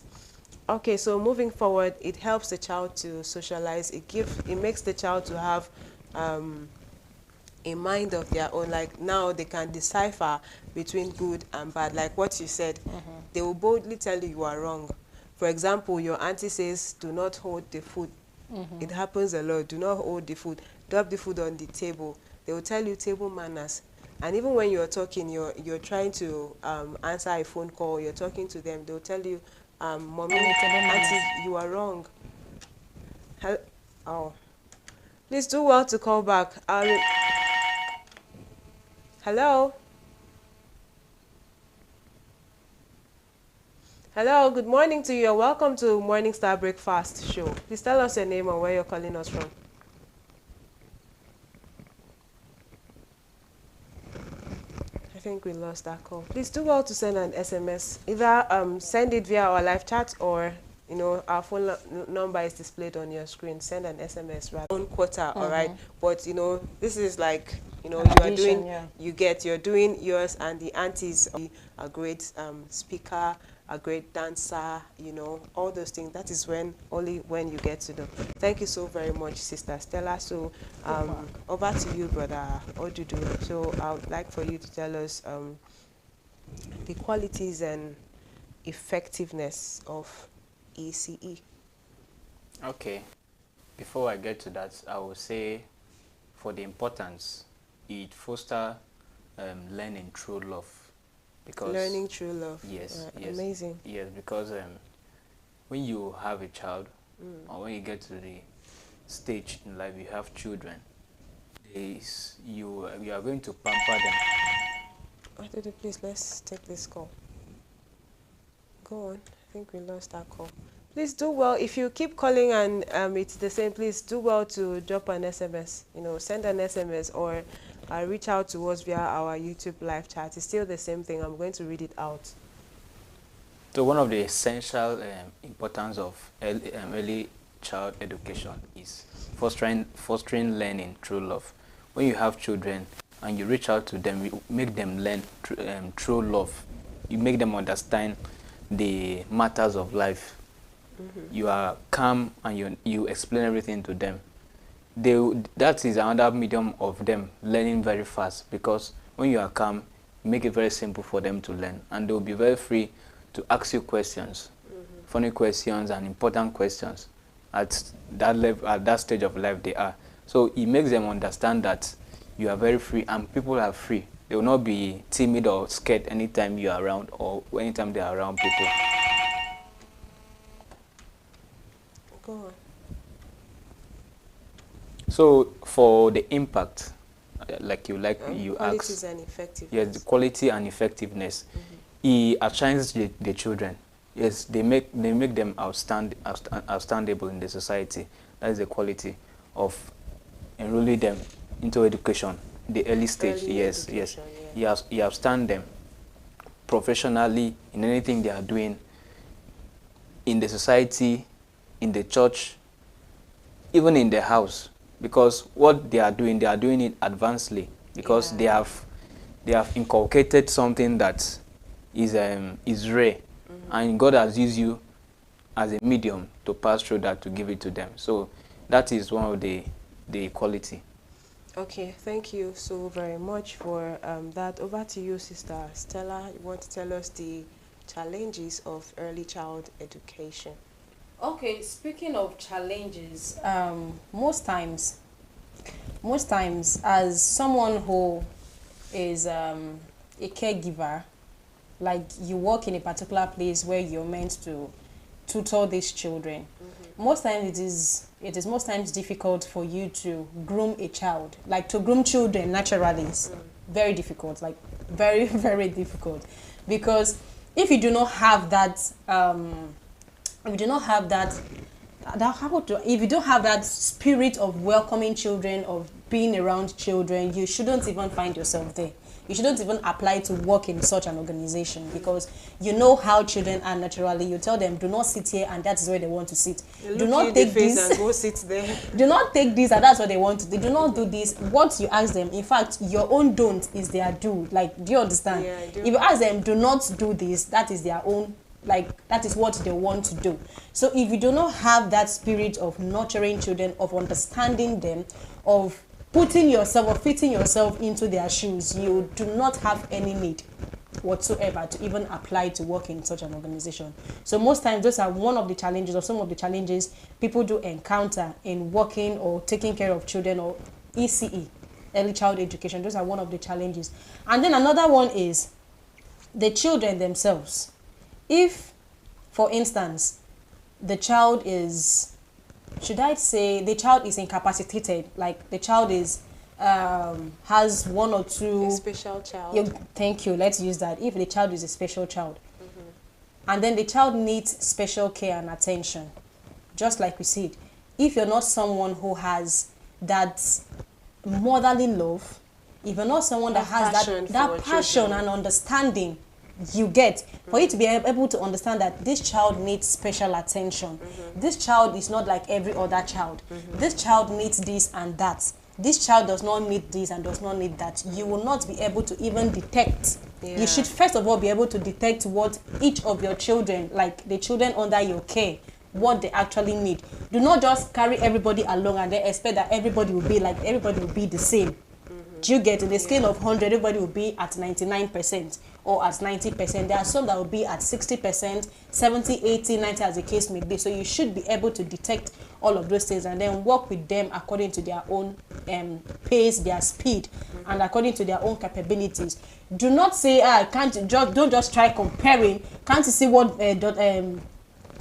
Okay, so moving forward, it helps the child to socialize. It makes the child to have a mind of their own. Like, now they can decipher between good and bad. Like what you said, they will boldly tell you are wrong. For example, your auntie says, do not hold the food. It happens a lot. Do not hold the food. Drop the food on the table. They will tell you table manners. And even when you're talking, you're trying to answer a phone call, you're talking to them, they'll tell you, mommy, auntie, you are wrong. Oh, please do well to call back. Hello. Hello, good morning to you. Welcome to Morning Star Breakfast Show. Please tell us your name and where you're calling us from. I think we lost that call. Please do well to send an SMS. Either send it via our live chat, or, you know, our phone number is displayed on your screen. Send an SMS rather. Own quota, all right? But, you know, this is like, you know, you are doing, you're doing yours, and the aunties are a great speaker, a great dancer, you know, all those things. That is only when you get to know. Thank you so very much, Sister Stella. So over to you, Brother Odudu. So I would like for you to tell us the qualities and effectiveness of ECE. Okay. Before I get to that, I will say, for the importance, it fosters learning through love. Because learning through love. Yes, right. yes. Amazing. Yes, because when you have a child, or when you get to the stage in life, you have children, you are going to pamper them. Odudu, please, let's take this call. Go on. I think we lost that call. Please do well. If you keep calling and it's the same, please do well to drop an SMS. You know, send an SMS, or reach out to us via our YouTube live chat. It's still the same thing. I'm going to read it out. So one of the essential importance of early child education is fostering learning through love. When you have children and you reach out to them, you make them learn through love. You make them understand the matters of life. You are calm and you explain everything to them. That is another medium of them learning very fast, because when you are calm, make it very simple for them to learn, and they will be very free to ask you questions, funny questions and important questions at that level, at that stage of life they are. So it makes them understand that you are very free, and people are free. They will not be timid or scared anytime you are around, or anytime they are around people. Go on. So for the impact, like you qualities asked, and effectiveness. yes, the quality and effectiveness, it attracts the children. Yes, they make them outstandable in the society. That is the quality of enrolling them into education, the early stage. Yes. You outstand them professionally in anything they are doing, in the society, in the church, even in the house. Because what they are doing it advancedly, because they have inculcated something that is rare, and God has used you as a medium to pass through that, to give it to them. So that is one of the quality. Okay, thank you so very much for that. Over to you, Sister Stella. You want to tell us the challenges of early child education? Okay, speaking of challenges, most times, as someone who is a caregiver, like you work in a particular place where you're meant to tutor these children, most times it is most times difficult for you to groom a child, like to groom children naturally is very difficult, like very very difficult, because if you do not have that if you do not have if you don't have that spirit of welcoming children, of being around children, you shouldn't even find yourself there. You shouldn't even apply to work in such an organization, because you know how children are naturally. You tell them, do not sit here, and that's where they want to sit. Do not take this and go sit there. do not take this, and that's what they want to do. Do not do this. What you ask them, in fact, your own don't is their do. Like, do you understand? Yeah, I do. If you ask them, do not do this, that is their own, like, that is what they want to do. So if you do not have that spirit of nurturing children, of understanding them, of putting yourself or fitting yourself into their shoes, you do not have any need whatsoever to even apply to work in such an organization. So most times those are one of the challenges, or some of the challenges people do encounter in working or taking care of children, or ECE, early child education. Those are one of the challenges. And then another one is the children themselves. If, for instance, the child is, should I say, the child is incapacitated, like the child is has one or two... A special child. Yeah, thank you, let's use that. If the child is a special child, and then the child needs special care and attention, just like we said, if you're not someone who has that motherly love, if you're not someone that has that passion and understanding, you get, for you to be able to understand that this child needs special attention, this child is not like every other child, this child needs this and that, this child does not need this and does not need that, you will not be able to even detect. You should first of all be able to detect what each of your children, like the children under your care, what they actually need. Do not just carry everybody along and then expect that everybody will be the same. Do you get, in the scale of 100, everybody will be at 99% or at 90%. There are some that will be at 60%, 70, 80, 90 as the case may be. So you should be able to detect all of those things and then work with them according to their own pace, their speed, and according to their own capabilities. Do not say, don't just try comparing. Can't you see what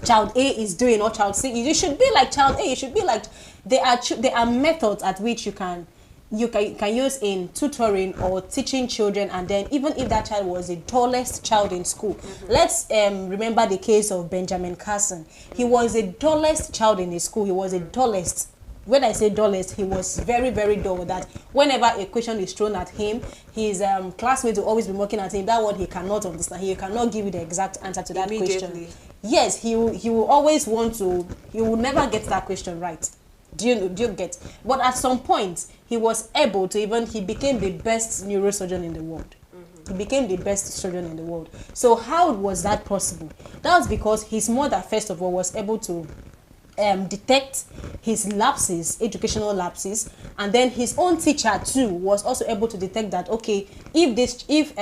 child A is doing or child C? You should be like child A. You should be like, there are methods at which you can use in tutoring or teaching children. And then even if that child was the dullest child in school, let's remember the case of Benjamin Carson. He was the dullest child in his school. He was the dullest. When I say dullest, he was very very dull, that whenever a question is thrown at him, his classmates will always be mocking at him. That word he cannot understand. He cannot give you the exact answer to that question. Yes, he will always want to, he will never get that question right. Do you get? But at some point, he was able to he became the best neurosurgeon in the world. He became the best surgeon in the world. So how was that possible? That was because his mother, first of all, was able to detect his lapses, educational lapses, and then his own teacher too was also able to detect that, okay, if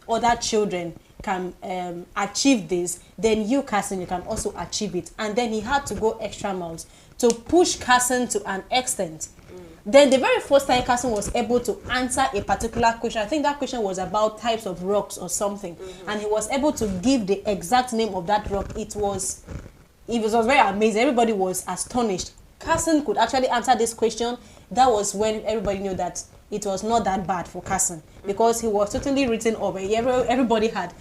other children can achieve this, then you, Carson, you can also achieve it. And then he had to go extra miles to push Carson to an extent. Then the very first time Carson was able to answer a particular question, I think that question was about types of rocks or something, and he was able to give the exact name of that rock. It was very amazing. Everybody was astonished. Carson could actually answer this question. That was when everybody knew that it was not that bad for Carson, because he was totally written off. Everybody had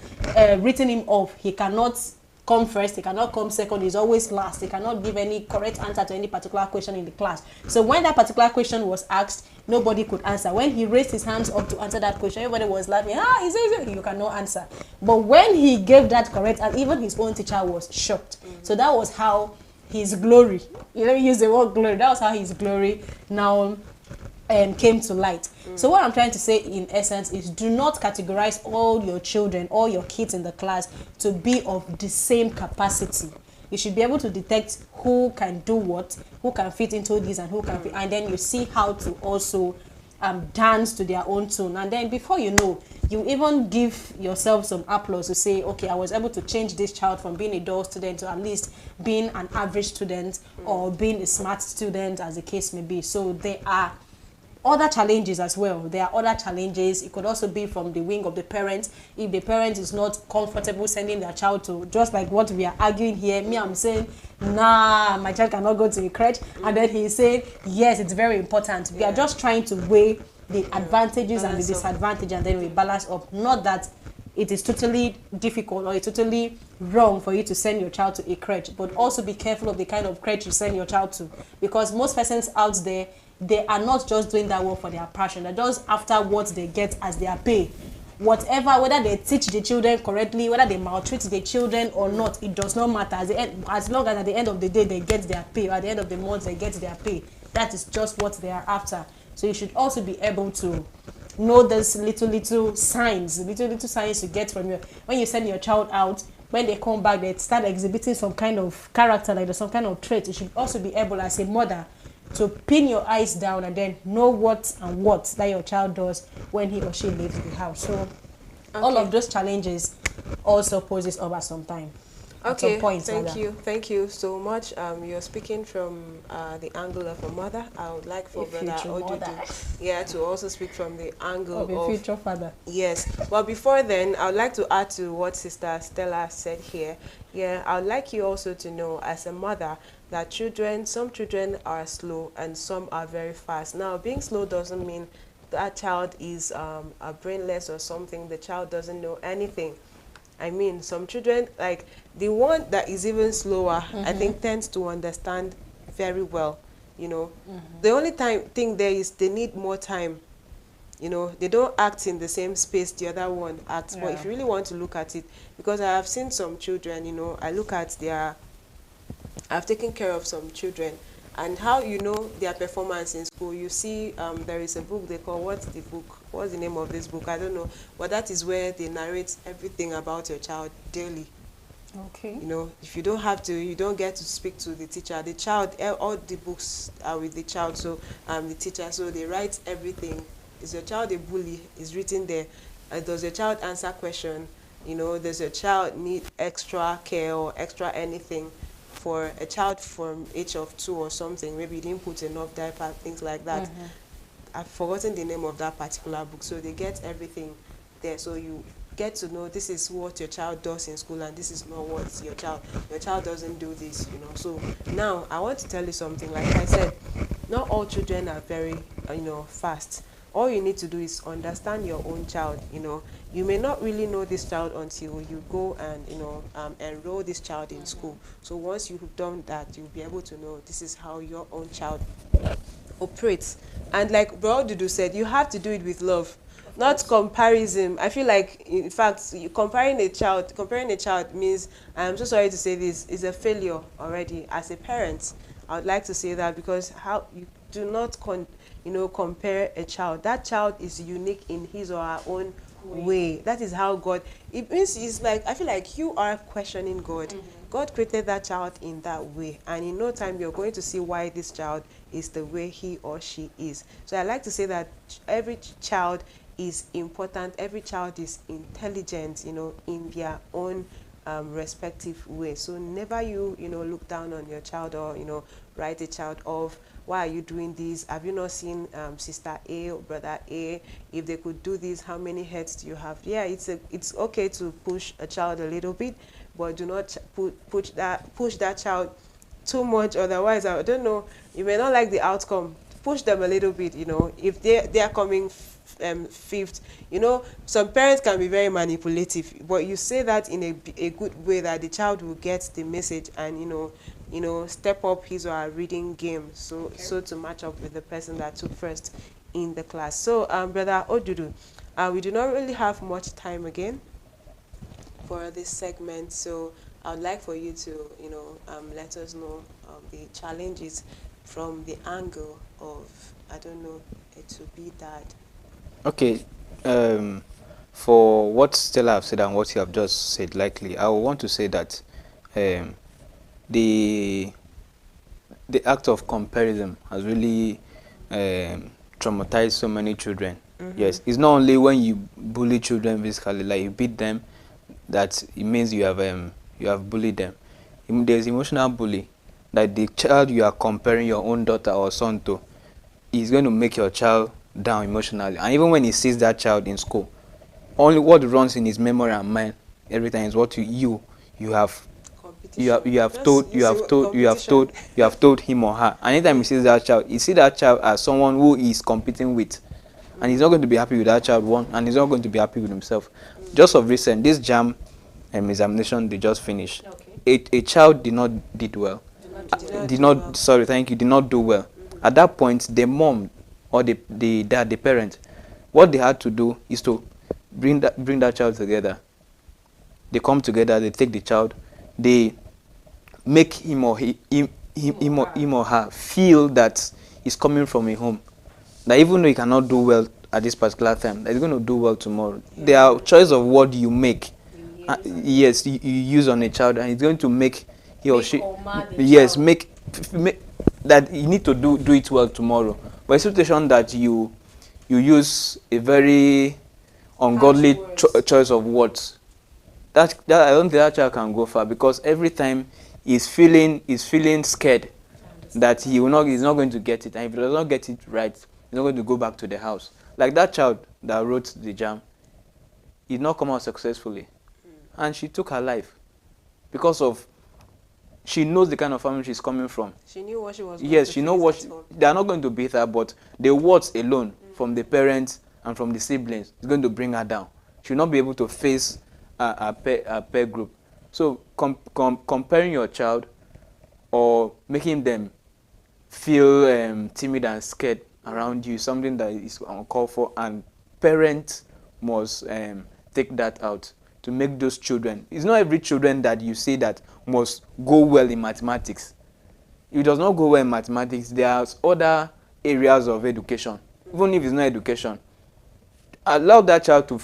written him off. He cannot come first, he cannot come second, he's always last. He cannot give any correct answer to any particular question in the class. So when that particular question was asked, nobody could answer. When he raised his hands up to answer that question, everybody was laughing. You cannot answer. But when he gave that correct, and even his own teacher was shocked. So that was how his glory, let me use the word glory, that was how his glory now came to light. So what I'm trying to say in essence is, do not categorize all your children, all your kids in the class to be of the same capacity. You should be able to detect who can do what, who can fit into this and who can fit, and then you see how to also dance to their own tune, and then before you know, you even give yourself some applause to say, okay, I was able to change this child from being a dull student to at least being an average student or being a smart student, as the case may be. So there are other challenges as well. There are other challenges. It could also be from the wing of the parents. If the parent is not comfortable sending their child to, just like what we are arguing here, me, I'm saying, nah, my child cannot go to a crèche, and then he's saying, yes, it's very important. We are just trying to weigh the advantages and the disadvantages, and then we balance up. Not that it is totally difficult or it's totally wrong for you to send your child to a crèche, but also be careful of the kind of crèche you send your child to, because most persons out there, they are not just doing that work for their passion. They're just after what they get as their pay. Whatever, whether they teach the children correctly, whether they maltreat the children or not, it does not matter. As long as at the end of the day they get their pay, or at the end of the month they get their pay, that is just what they are after. So you should also be able to know those little signs you get from your, when you send your child out. When they come back, they start exhibiting some kind of character, like there's some kind of trait. You should also be able, as a mother, to pin your eyes down and then know what that your child does when he or she leaves the house. So all of those challenges also poses up at some time. Okay, thank you so much. You're speaking from the angle of a mother. I would like for Brother Odudu, to also speak from the angle of a future father. Yes. Well, before then, I would like to add to what Sister Stella said here. Yeah, I would like you also to know, as a mother, that some children are slow and some are very fast. Now, being slow doesn't mean that child is brainless or something. The child doesn't know anything. I mean, some children, like the one that is even slower, I think tends to understand very well, you know. The only thing there is they need more time. You know, they don't act in the same space the other one acts. But if you really want to look at it, because I have seen some children, you know, I've taken care of some children, and how you know their performance in school, you see there is a book they call, what's the name of this book? I don't know, but that is where they narrate everything about your child daily. Okay. You know, if you don't have to, you don't get to speak to the teacher. The child, all the books are with the child, so the teacher, so they write everything. Is your child a bully? Is written there. Does your child answer question? You know, does your child need extra care or extra anything? For a child from age of 2 or something, maybe you didn't put enough diaper, things like that. I've forgotten the name of that particular book. So they get everything there. So you get to know this is what your child does in school and this is not what your child doesn't do this, you know. So now I want to tell you something. Like I said, not all children are very, fast. All you need to do is understand your own child, you know. You may not really know this child until you go and, enroll this child in school. So once you've done that, you'll be able to know this is how your own child operates. And like Bro Dudu said, you have to do it with love, not comparison. I feel like, in fact, comparing a child means, I'm so sorry to say this, is a failure already. As a parent, I would like to say that, because how you do not compare a child. That child is unique in his or her own way. That is how God, it means, it's like, I feel like you are questioning God. God created that child in that way, and in no time you're going to see why this child is the way he or she is. So I like to say that every child is important, every child is intelligent, in their own respective way. So never you look down on your child, or write a child off. Why are you doing this? Have you not seen Sister A or Brother A? If they could do this, how many heads do you have? Yeah, it's okay to push a child a little bit, but do not push that child too much. Otherwise, I don't know, you may not like the outcome. Push them a little bit, if they are coming fifth. Some parents can be very manipulative, but you say that in a good way, that the child will get the message and step up his or her reading game, so to match up with the person that took first in the class. So Brother Odudu, we do not really have much time again for this segment, so I would like for you to let us know the challenges from the angle of, I don't know, it to be dad. Okay, for what Stella have said and what you have just said, likely I want to say that the act of comparison has really traumatize so many children. Yes, it's not only when you bully children physically, like you beat them, that it means you have bullied them. There's emotional bully, that the child you are comparing your own daughter or son to is going to make your child down emotionally. And even when he sees that child in school, only what runs in his memory and mind every time is what you have told him or her. And anytime he sees that child, he sees that child as someone who is competing with, and he's not going to be happy with that child, one, and he's not going to be happy with himself. Just of recent, this JAM examination they just finished, a child did not do well. Did not do well. At that point, the mom or the dad, the parent, what they had to do is to bring that child together. They come together, they take the child, they make him or her feel that he's coming from a home. That even though he cannot do well at this particular time, that he's going to do well tomorrow. There are choice of what you make. Yes, you use on a child, and it's going to make he or she. Yes, make that you need to do it well tomorrow. But a situation that you use a very ungodly choice of words, that I don't think that child can go far, because every time he's feeling scared that he's not going to get it, and if he does not get it right, he's not going to go back to the house. Like that child that wrote the JAM, did not come out successfully, and she took her life because of, she knows the kind of family she's coming from. She knew what she was going Yes, to she knows what they are not going to beat her, but the words alone from the parents and from the siblings is going to bring her down. She will not be able to face a peer group. So comparing your child or making them feel timid and scared around you is something that is uncalled for, and parents must take that out to make those children. It's not every children that you say that must go well in mathematics. If it does not go well in mathematics, there are other areas of education. Even if it's not education, allow that child to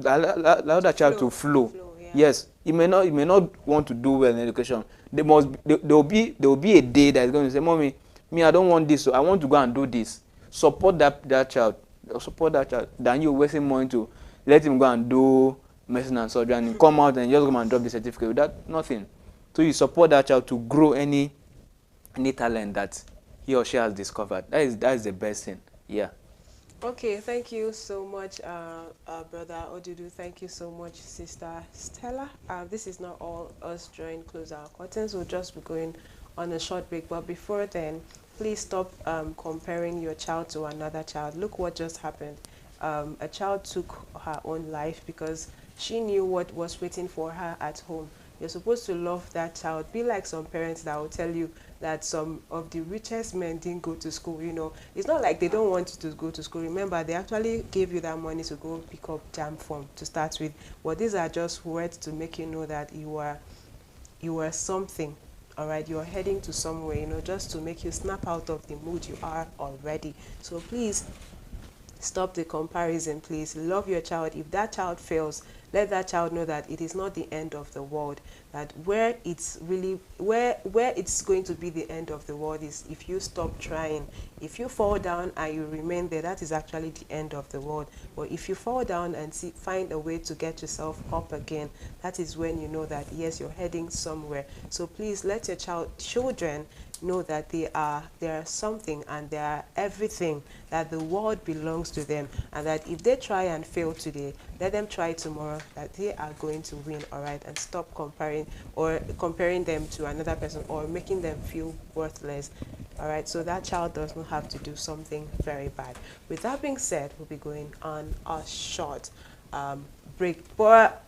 allow that child to flow. Yeah. Yes, he may not want to do well in education. There will be a day that is going to say, "Mommy, me, I don't want this, so I want to go and do this." Support that child. Support that child. Then you're wasting money to let him go and do medicine and surgery and come out and just come and drop the certificate without nothing. So you support that child to grow any talent that he or she has discovered. That is the best thing. Yeah. Okay, thank you so much, Brother Odudu. Thank you so much, Sister Stella. This is not all us drawing close our curtains. We'll just be going on a short break. But before then, please stop comparing your child to another child. Look what just happened. A child took her own life because she knew what was waiting for her at home. You're supposed to love that child. Be like some parents that will tell you that some of the richest men didn't go to school. You know, it's not like they don't want you to go to school. Remember, they actually gave you that money to go pick up JAM form to start with. But these are just words to make you know that you are something. All right, you're heading to somewhere, you know, just to make you snap out of the mood you are already. So please stop the comparison. Please love your child. If that child fails, let that child know that it is not the end of the world. That where it's going to be the end of the world is if you stop trying. If you fall down and you remain there, that is actually the end of the world. But if you fall down and find a way to get yourself up again, that is when you know that yes, you're heading somewhere. So please let your children know that they are something and they are everything, that the world belongs to them, and that if they try and fail today, let them try tomorrow, that they are going to win. All right, and stop comparing them to another person or making them feel worthless. All right, so that child does not have to do something very bad. With that being said, we'll be going on a short break, but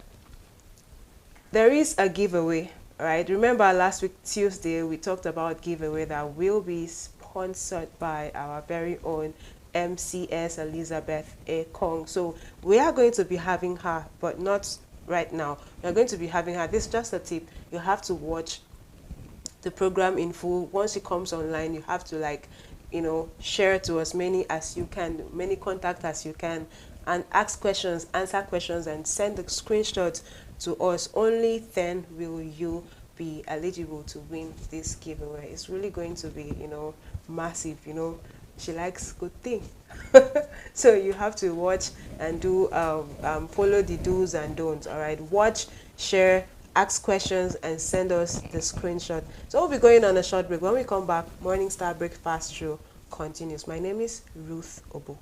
there is a giveaway. All right, remember last week Tuesday we talked about giveaway that will be sponsored by our very own MCS Elizabeth A. Kong. So we are going to be having her, but not right now. We are going to be having her. This is just a tip. You have to watch the program in full. Once it comes online, you have to share to as many as you can, many contacts as you can, and ask questions, answer questions, and send the screenshots to us. Only then will you be eligible to win this giveaway. It's really going to be, massive. She likes good things. So you have to watch and do follow the do's and don'ts. All right, watch, share, ask questions, and send us the screenshot. So we'll be going on a short break. When we come back, Morning Star Breakfast Show continues. My name is Ruth Obo.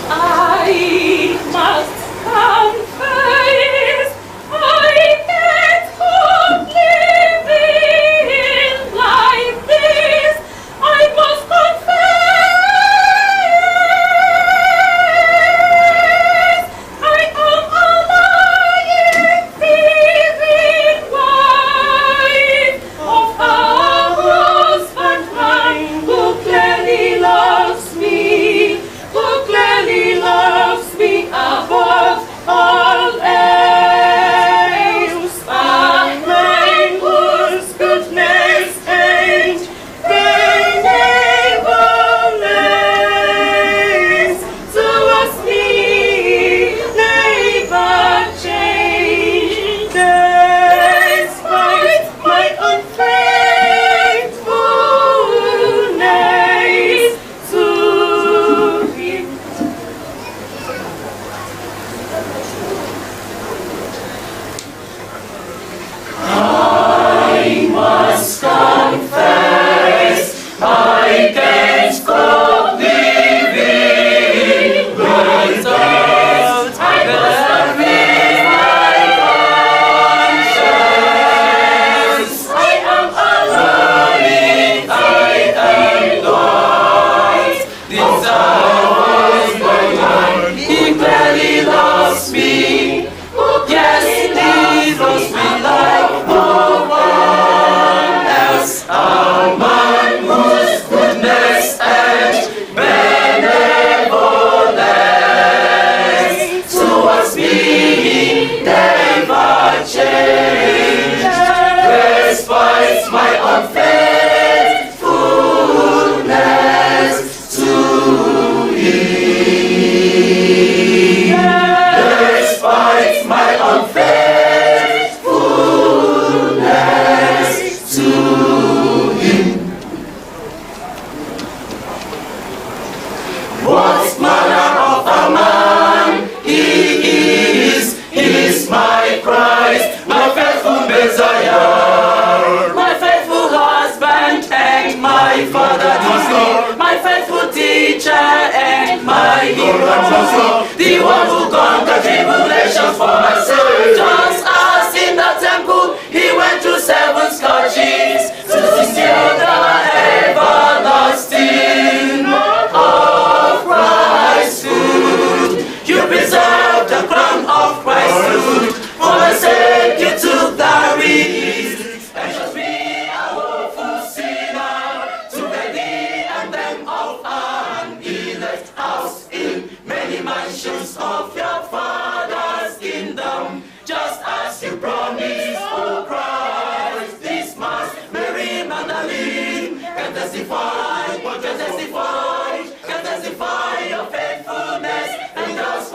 I must confess, I can't cope living like this. I must confess, I am a lying, thieving wife of a husband mine who clearly loves me. Who clearly loves me above all else. A man whose goodness and benevolence towards me never change. Despite my unfaithfulness to him. I must confess, I can't cope living without. I must confess my conscience. I am alone, I am lost. This hours my mind, he clearly loves me. Yes, he loves me like no one else. A man whose goodness and benevolence towards me never changed. Despite my unfaithfulness to him. Despite my unfaithfulness to him. What manner of a man he is my Christ, my faithful Messiah, my faithful husband and my father, my faithful teacher and my hero, the one who conquered tribulations for my soul. Just as in the temple he went through 7 scourgings to secure the everlasting of Christhood. You preserved the crown of Christhood. For my sake you took the risk and just be a woeful sinner to the anthem of an elect house in many mansions of your Father's kingdom. Just as you promised, oh Christ, this mass, Mary Magdalene can testify, can testify your faithfulness and yours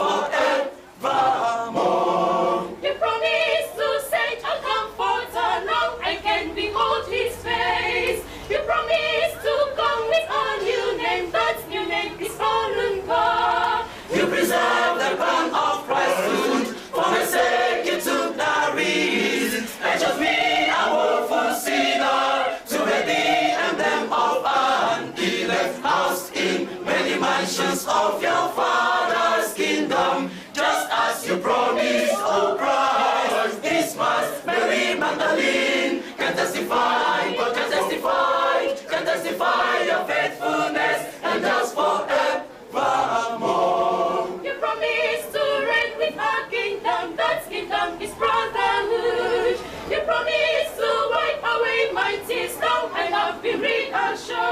forevermore. You promised to send a comforter, now I can behold his face. You promised to come with a new name, that new name is Olunga. You preserved the crown of Christhood, for my sake you took the risk, and just me a woeful sinner to be the anthem of an elect house in many mansions of your Father's kingdom. Just as you promised, oh Christ, this mass, Mary Magdalene can testify, can testify your faithfulness and just forevermore. You promised to reign with our kingdom, that kingdom is brotherhood. You promised to wipe away my tears, now I have been reassured.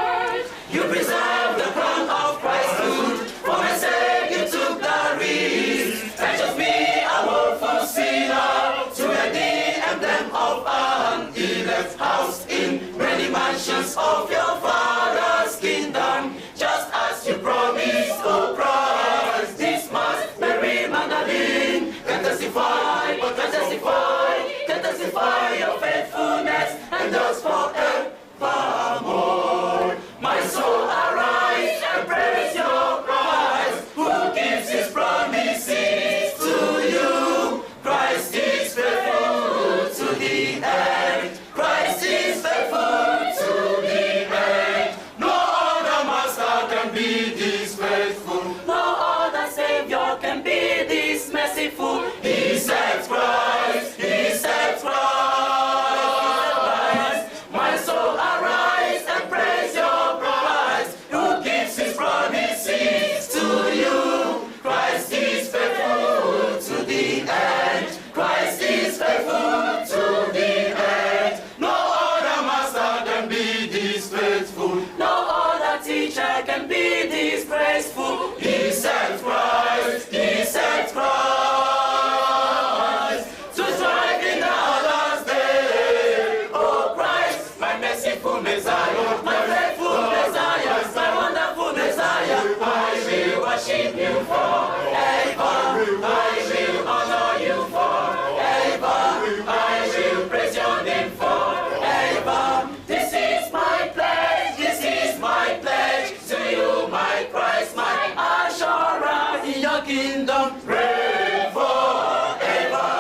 kingdom reign forever.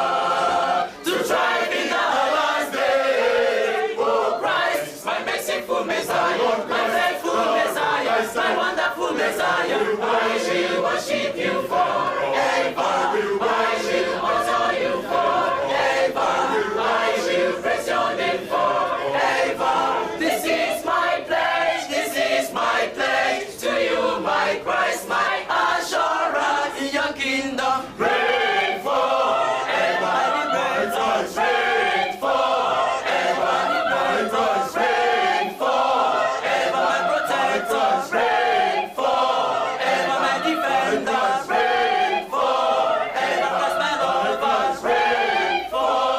To thrive in the last day. Oh Christ, my merciful Messiah, my faithful Messiah, my wonderful Messiah. I shall worship you forever. I shall honor you forever. I shall praise your name forever. This is my pledge. This is my pledge to you, my Christ, my assurance in your kingdom. Reign forever. Reign forever. Reign forever. My protectors. Reign forever. My defenders. Reign forever. Plus my lovers. Reign forever.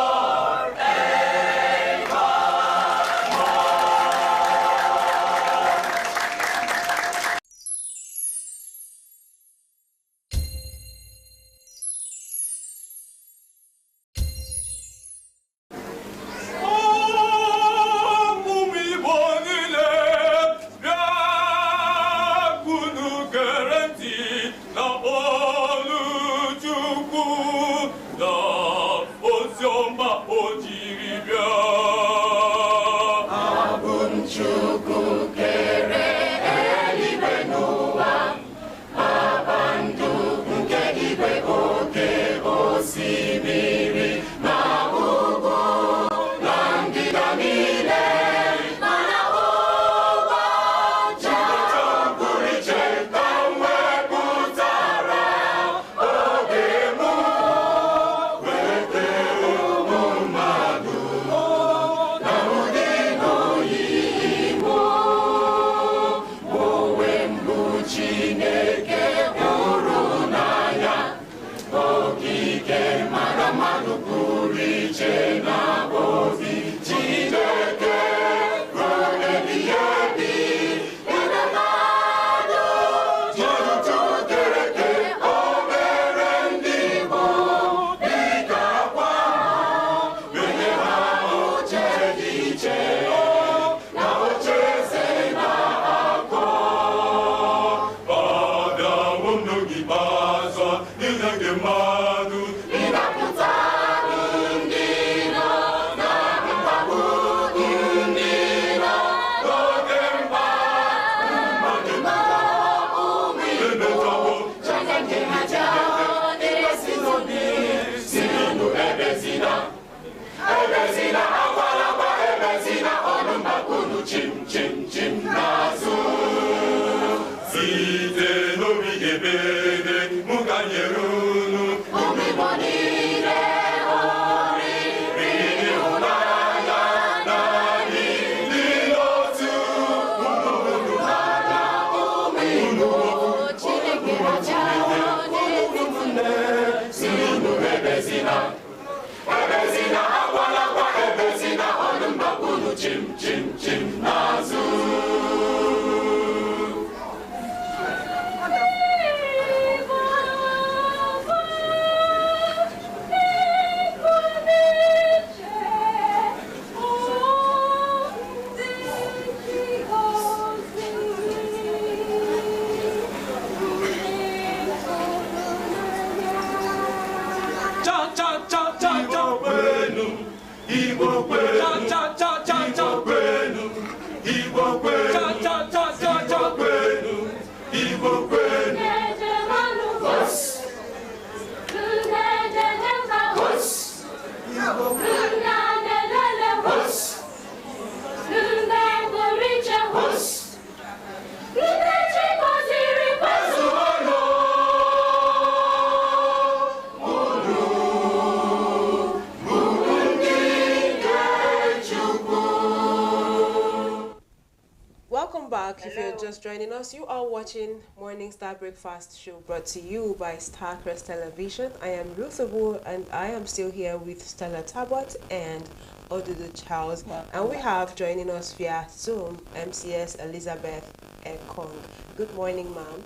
If you're just joining us, you are watching Morning Star Breakfast Show brought to you by Starcrest Television. I am Ruth Abu and I am still here with Stella Tabot and Odudu Charles. And we have joining us via Zoom MCS Elizabeth Ekong. Good morning, ma'am.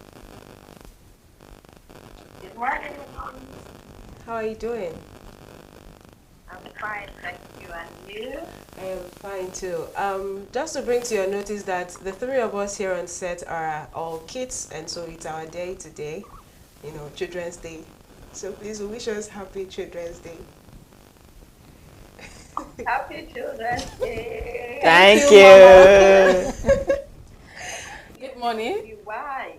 Good morning. How are you doing? I'm fine, thank you. And you? I am fine too. Just to bring to your notice that the three of us here on set are all kids, and so it's our day today. Children's Day. So please wish us happy Children's Day. Happy Children's Day. Thank you, you. Good morning. Why?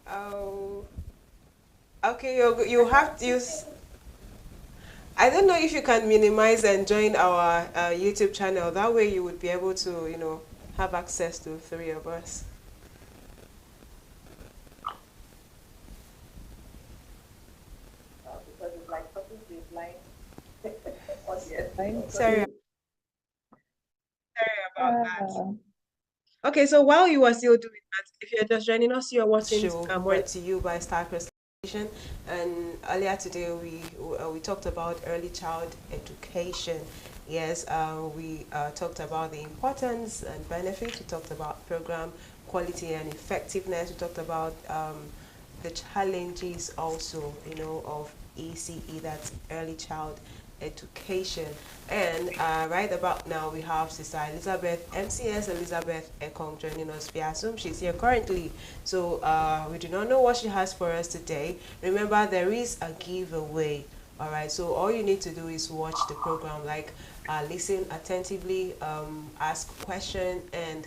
Oh, okay. You have to use. I don't know if you can minimize and join our YouTube channel. That way you would be able to, have access to three of us. Because it's like something to blind audience. Sorry about that. Okay, so while you are still doing that, if you're just joining us, you're watching More to You by Starcrest Television. And earlier today, we talked about early child education. Yes, we talked about the importance and benefits. We talked about program quality and effectiveness. We talked about the challenges also, of ECE, that's early child education. And right about now we have Sister Elizabeth, MCS Elizabeth Ekong, joining us via Zoom. She's here currently, so we do not know what she has for us today. Remember, there is a giveaway. All right, so all you need to do is watch the program, like listen attentively, ask question, and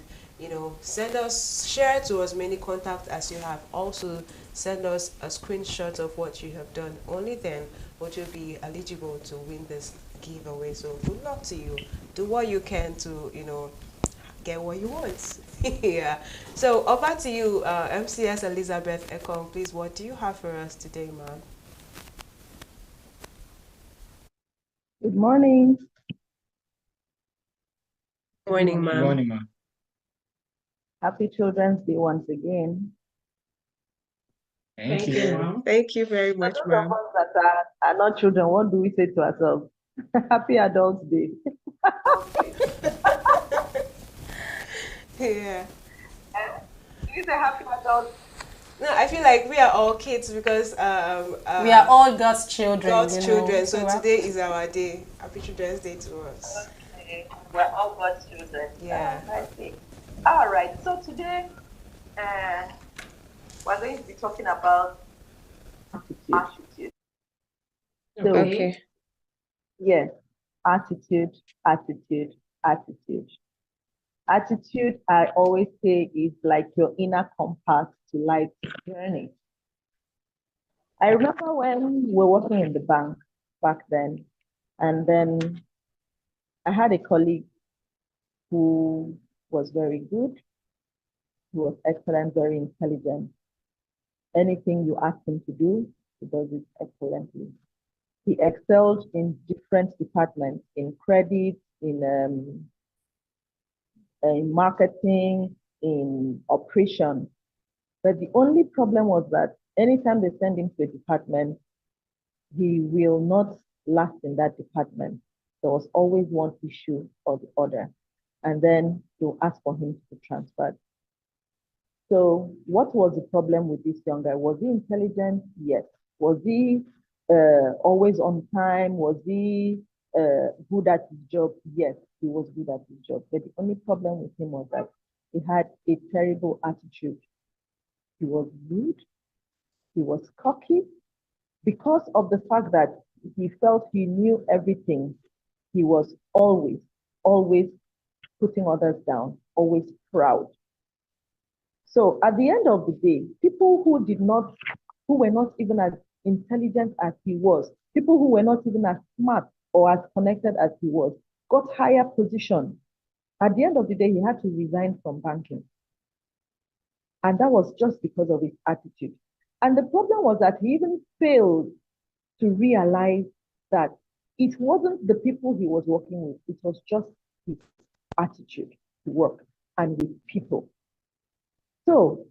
share to as many contacts as you have. Also send us a screenshot of what you have done. Only then would you be eligible to win this giveaway. So good luck to you. Do what you can to get what you want. Yeah. So over to you, MCS Elizabeth Ekong. Please, what do you have for us today, ma'am? Good morning. Morning, ma'am. Morning, ma'am. Happy Children's Day once again. Thank you, ma'am. Thank you very much, For those ma'am. of us that are not children, what do we say to ourselves? Happy Adults Day. Yeah. Do you say happy adults? No, I feel like we are all kids because We are all God's children. God's children. So we have today is our day. Happy Children's Day to us. Okay. We're all God's children. Yeah. I see. All right. So today, we're going to be talking about attitude. So, Okay. yes, attitude, attitude, attitude. Attitude, I always say, is like your inner compass to life's journey. I remember when we were working in the bank back then, and then I had a colleague who was very good, who was excellent, very intelligent. Anything you ask him to do, he does it excellently. He excelled in different departments, in credit, in marketing, in operations. But the only problem was that anytime they send him to a department, he will not last in that department. There was always one issue or the other. And then they'll ask for him to be transferred. So what was the problem with this young guy? Was he intelligent? Yes. Was he always on time? Was he good at his job? Yes, he was good at his job. But the only problem with him was that he had a terrible attitude. He was rude. He was cocky. Because of the fact that he felt he knew everything, he was always putting others down, always proud. So at the end of the day, people who were not even as intelligent as he was, people who were not even as smart or as connected as he was, got higher positions. At the end of the day, he had to resign from banking. And that was just because of his attitude. And the problem was that he even failed to realize that it wasn't the people he was working with, it was just his attitude to work and with people. So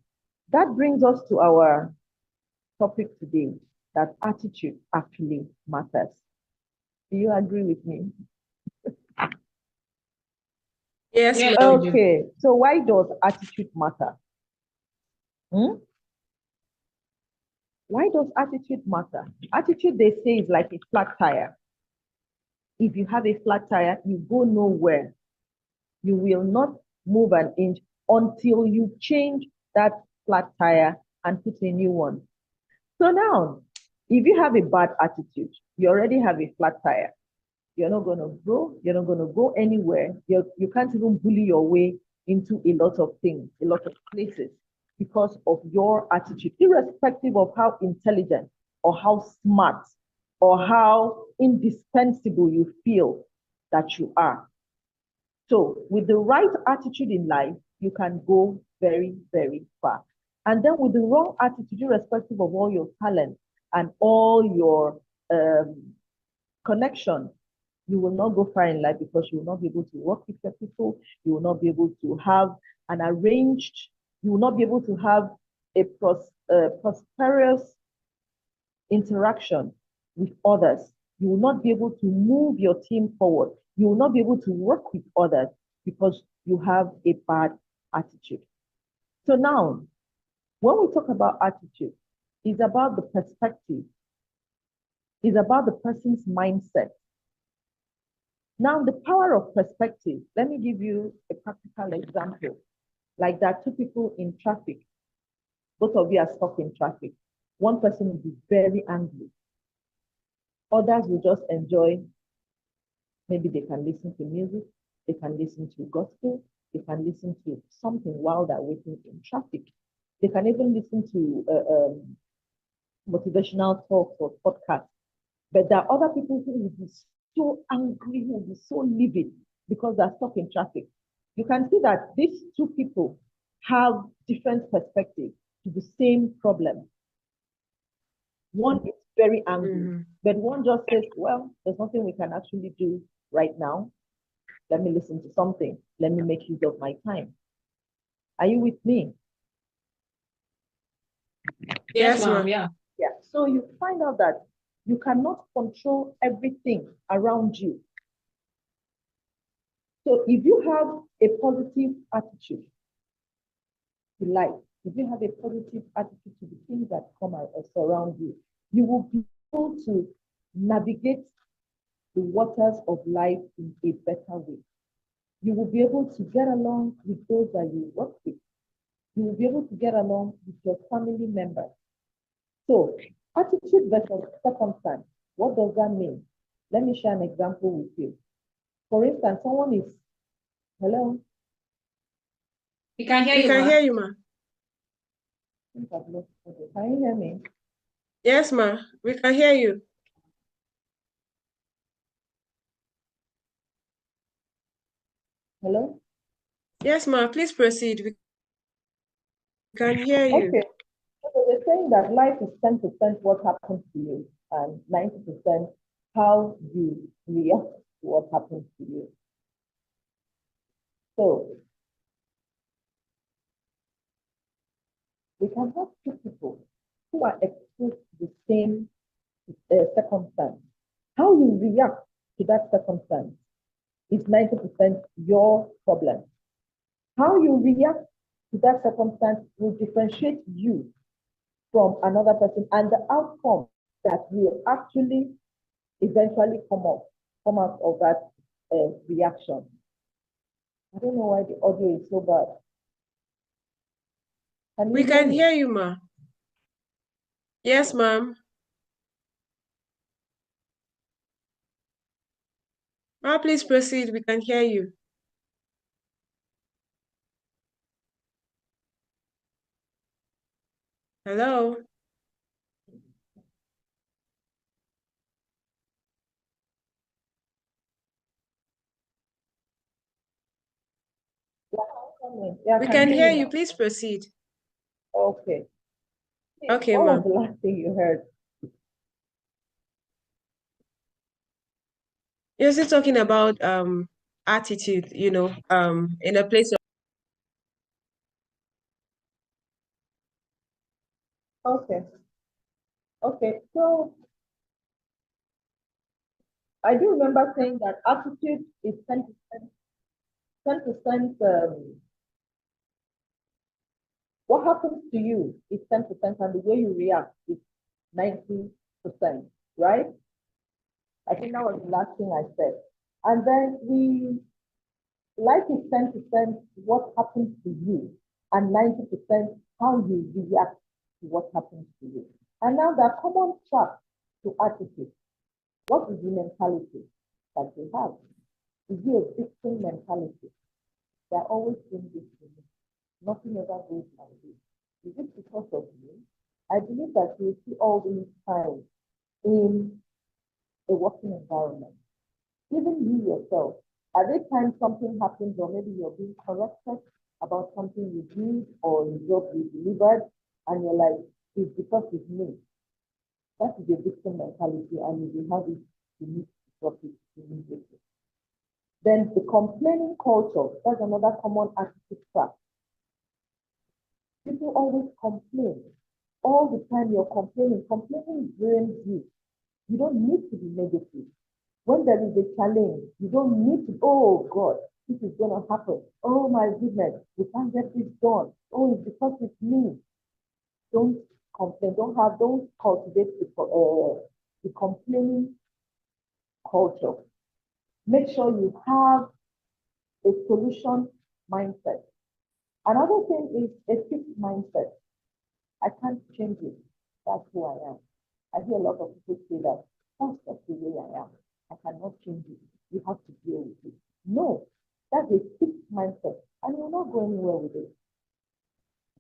that brings us to our topic today, that attitude actually matters. Do you agree with me? Yes, ma'am. Okay, so why does attitude matter? Why does attitude matter? Attitude, they say, is like a flat tire. If you have a flat tire, you go nowhere. You will not move an inch until you change that flat tire and put a new one. So now, if you have a bad attitude, you already have a flat tire. You're not going to grow. You're not going to go anywhere. You can't even bully your way into a lot of things, a lot of places because of your attitude, irrespective of how intelligent or how smart or how indispensable you feel that you are. So with the right attitude in life, you can go very, very far. And then with the wrong attitude, irrespective of all your talent and all your connections, you will not go far in life because you will not be able to work with your people. You will not be able to have an arranged, you will not be able to have a prosperous interaction with others. You will not be able to move your team forward. You will not be able to work with others because you have a bad attitude. So now, when we talk about attitude, it's about the perspective. It's about the person's mindset. Now, the power of perspective, let me give you a practical example. Like there are two people in traffic. Both of you are stuck in traffic. One person will be very angry. Others will just enjoy. Maybe they can listen to music, they can listen to gospel, they can listen to something while they're waiting in traffic. They can even listen to motivational talks or podcasts. But there are other people who will be so angry, who will be so livid because they're stuck in traffic. You can see that these two people have different perspectives to the same problem. One is very angry, but one just says, well, there's nothing we can actually do right now. Let me listen to something. Let me make use of my time. Are you with me? Yes, ma'am. Yeah. Yeah. So you find out that you cannot control everything around you. So if you have a positive attitude to life, if you have a positive attitude to the things that come surround you, you will be able to navigate the waters of life in a better way. You will be able to get along with those that you work with. You will be able to get along with your family members. So attitude versus circumstance, what does that mean? Let me share an example with you. For instance, someone is, hello? We can hear We you, can ma'am. hear you, ma. Can you hear me? Yes, ma. We can hear you. Hello? Yes, ma. Please proceed. We can hear you. Okay. So they're saying that life is 10% what happens to you and 90% how you react to what happens to you. So we can have two people who are exposed to the same circumstance. How you react to that circumstance is 90% your problem. How you react to that circumstance will differentiate you from another person, and the outcome that will actually eventually come out of that reaction. I don't know why the audio is so bad. We can hear you, ma. Yes, ma'am. Ma, please proceed. We can hear you. Hello? Yeah, We can hear you. now. Please proceed. Okay. Okay, What ma. was the last thing you heard? You're still talking about attitude, in a place of Okay. Okay. So I do remember saying that attitude is 10%. 10%. What happens to you is 10%, and the way you react is 90%, right? I think that was the last thing I said. And then life is 10% what happens to you, and 90% how you react to what happens to you. And now there are common traps to attitude. What is the mentality that we have? Is it a victim mentality? They're always doing this to me. Nothing ever goes my way. Is it because of me? I believe that you see all these signs in a working environment. Even you yourself, at the time something happens, or maybe you're being corrected about something you did or a job you delivered, and you're like, it's because it's me. That is a victim mentality, and if you have it, you need to stop it immediately. Then the complaining culture, that's another common attitude trap. People always complain. All the time you're complaining. Complaining drains you. You don't need to be negative. When there is a challenge, you don't need to, oh God, this is going to happen. Oh my goodness, we can't get this done. Oh, it's because it's me. Don't complain. Don't cultivate the complaining culture. Make sure you have a solution mindset. Another thing is a fixed mindset. I can't change it. That's who I am. I hear a lot of people say that, that's just the way I am. I cannot change it. You have to deal with it. No, that's a fixed mindset, and you'll not go anywhere with it.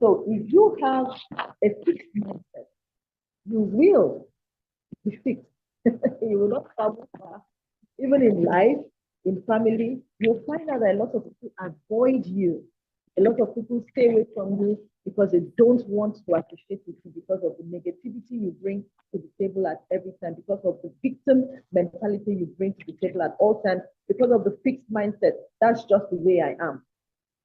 So if you have a fixed mindset, you will be fixed. You will not travel far. Even in life, in family, you'll find out that a lot of people avoid you. A lot of people stay away from you because they don't want to associate with you because of the negativity you bring to the table at every time, because of the victim mentality you bring to the table at all times, because of the fixed mindset. That's just the way I am